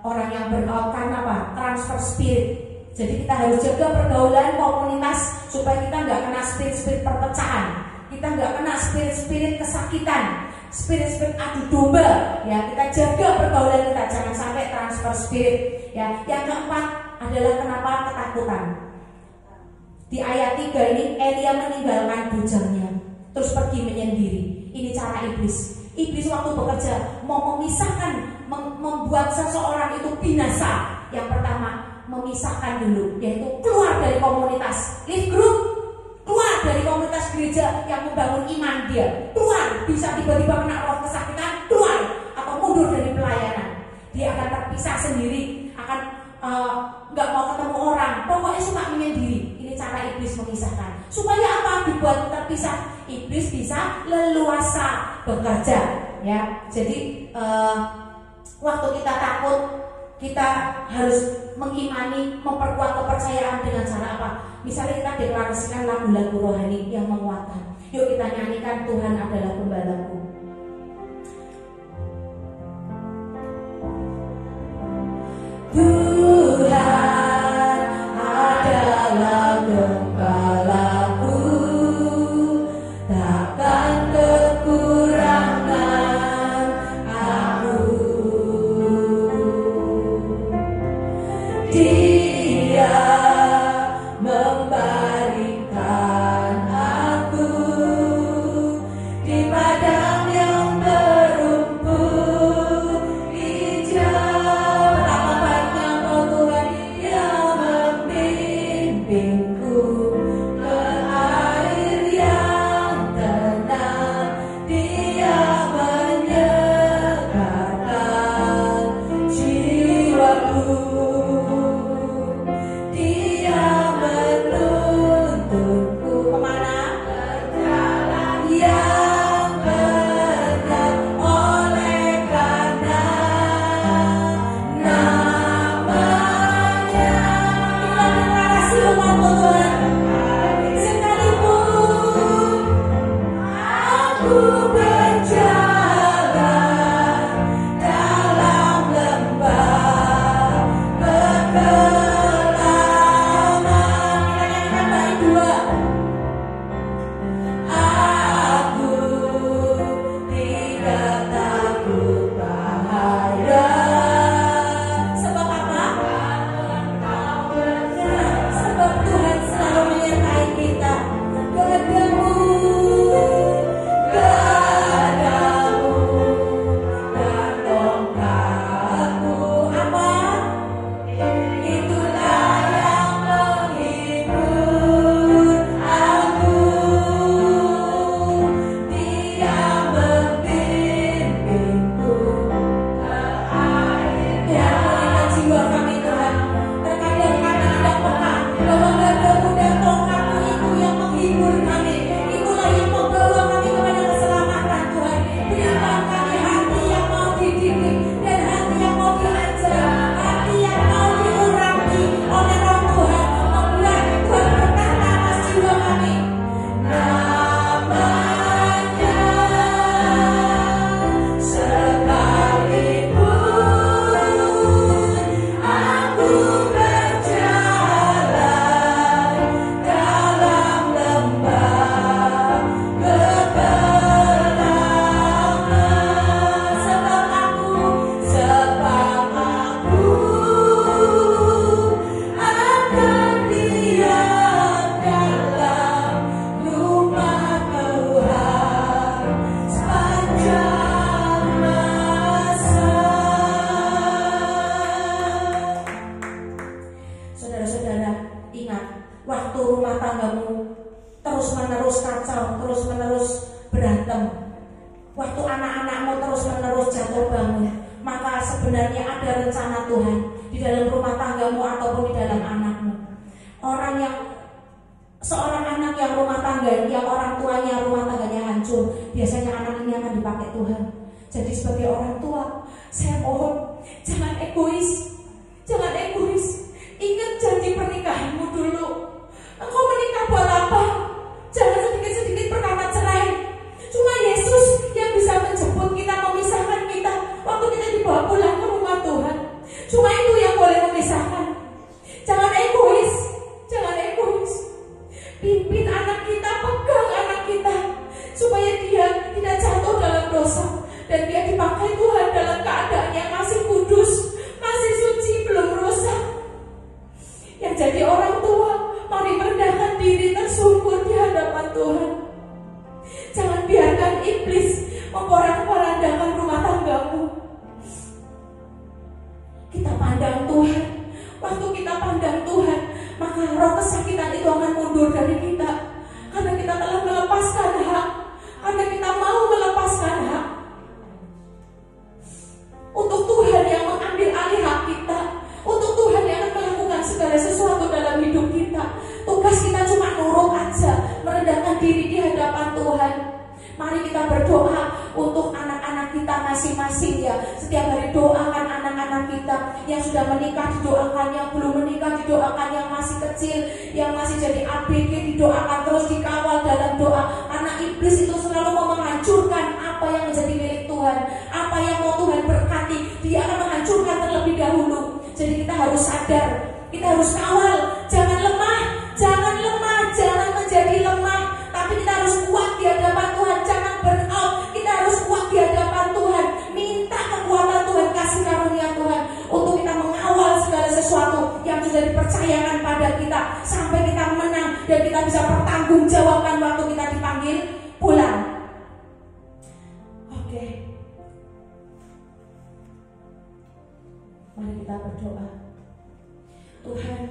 orang yang burnout? Karena apa? Transfer spirit. Jadi kita harus jaga pergaulan komunitas supaya kita nggak kena spirit perpecahan, kita nggak kena spirit kesakitan, spirit adu domba. Ya, kita jaga pergaulan kita, jangan sampai transfer spirit. Ya, yang keempat adalah kenapa? Ketakutan. Di ayat 3 ini, Elia meninggalkan bujangnya terus pergi menyendiri. Ini cara iblis. Iblis waktu bekerja mau memisahkan, membuat seseorang itu binasa. Yang pertama, memisahkan dulu, yaitu keluar dari komunitas, leave group, keluar dari komunitas gereja yang membangun iman dia, keluar bisa tiba-tiba kena roh kesakitan, keluar atau mundur dari pelayanan. Dia akan terpisah sendiri, akan nggak mau ketemu orang, pokoknya suka menyendiri. Ini cara iblis mengisahkan. Supaya apa? Dibuat terpisah, iblis bisa leluasa bekerja, ya. Jadi waktu kita takut, kita harus mengimani, memperkuat kepercayaan dengan cara apa? Misalnya kita deklarasikan lagu-lagu rohani yang menguatkan. Yuk kita nyanyikan Tuhan adalah gembalaku. Tuhan adalah gembalaku, takkan kekurangan aku. Dia membaringkan aku di padang yang berumput hijau. Betapa baiknya Engkau Tuhan yang membimbingku ke air yang tenang. Dia menyegarkan jiwaku. Dia menuntunku kemana? Ke jalan yang benar, oleh karena namanya. Kita deklarasi umat Tuhan. Sekalipun aku berjalan dalam lembah kegelapan. Kita nyanyikan bait 2. Aku tidak takut bahaya. Sebab apa? Sebab Tuhan selalu menyertai kita. Gadamu dan tongkatmu apa? Itulah yang menghibur aku. Dia membimbingku ke air yang menyenangkan jiwa kami Tuhan. Terkadang kami tidak peka bahwa gadamu dan tongkatmu itu yang menghibur kami. Itulah yang membawa kami kepada keselamatan Tuhan. Berikan kami hati yang mau dididik dan hati yang mau diajar, hati yang mau diurapi oleh Roh Tuhan, membuat Tuhan berkata atas jiwa kami. Namanya sekalipun aku berjalan dalam lembah kegelapan. Sebab aku akan diam dalam rumah Tuhan sepanjang masa. Saudara-saudara, ingat, waktu rumah tanggamu terus-menerus kacau, terus-menerus berantem, waktu anak-anakmu terus-menerus jatuh bangun, maka sebenarnya ada rencana Tuhan di dalam rumah tanggamu ataupun di dalam anakmu. Seorang anak yang rumah tangga, yang orang tuanya rumah tangganya hancur, biasanya anak ini akan dipakai Tuhan. Jadi sebagai orang tua, saya mohon jangan egois, jangan egois. Ingat janji pernikahanmu dulu. Engkau menikah buat apa? Jangan sedikit-sedikit berkata cerai. Cuma Yesus yang bisa menjemput kita, memisahkan kita waktu kita dibawa pulang ke rumah Tuhan. Cuma itu yang boleh memisahkan. Jangan egois, jangan egois. Pimpin anak kita, pegang anak kita, supaya dia tidak jatuh dalam dosa dan dia dipakai Tuhan dalam keadaan yang masih kudus, masih suci, belum rusak. Yang jadi orang tua, mari merendahkan diri tersungkur di hadapan Tuhan. Jangan biarkan iblis memporak-porandakan rumah tanggamu. Kita pandang Tuhan. Waktu kita pandang Tuhan, maka roh kesakitan itu akan mundur dari kita. Karena kita telah melepaskan hak, karena kita mau melepaskan diri di hadapan Tuhan. Mari kita berdoa untuk anak-anak kita masing-masing ya. Setiap hari doakan anak-anak kita. Yang sudah menikah didoakan, yang belum menikah didoakan, yang masih kecil, yang masih jadi ABG didoakan, terus dikawal dalam doa. Karena iblis itu selalu mau menghancurkan apa yang menjadi milik Tuhan. Apa yang mau Tuhan berkati, dia akan menghancurkan terlebih dahulu. Jadi kita harus sadar, kita harus kawal, jangan lemah, jangan menjadi lemah. Tapi kita harus kuat di hadapan Tuhan, jangan burn out. Kita harus kuat di hadapan Tuhan, minta kekuatan Tuhan, kasih karunia Tuhan untuk kita mengawal segala sesuatu yang sudah dipercayakan pada kita sampai kita menang dan kita bisa pertanggungjawabkan waktu kita dipanggil pulang. Oke. Mari kita berdoa. Tuhan,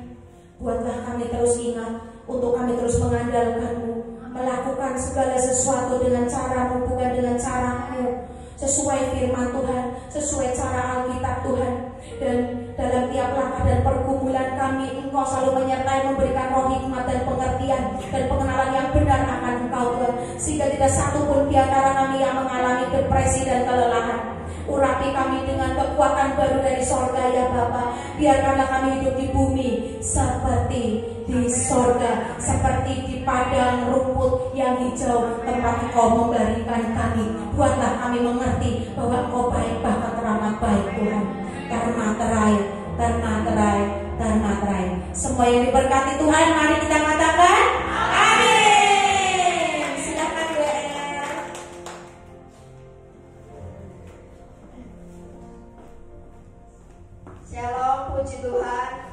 buatlah kami terus ingat untuk kami terus mengandalkan-Mu, melakukan segala sesuatu dengan cara-Mu, bukan dengan cara-Mu, sesuai firman Tuhan, sesuai cara Alkitab Tuhan. Dan dalam tiap langkah dan pergumulan kami, Engkau selalu menyertai, memberikan roh hikmat dan pengertian dan pengenalan yang benar akan Engkau Tuhan, sehingga tidak satu pun di antara kami yang mengalami depresi dan kelelahan. Urapi kami dengan kekuatan baru dari sorga ya Bapa. Biarkanlah kami hidup di bumi seperti di sorga, seperti di padang rumput yang hijau tempat Engkau memberikan kami. Buatlah kami mengerti bahwa Engkau baik, bahkan teramat baik Tuhan. Termaterai. Semua yang diberkati Tuhan, mari kita katakan amin. Silakan WR. Shalom, puji Tuhan.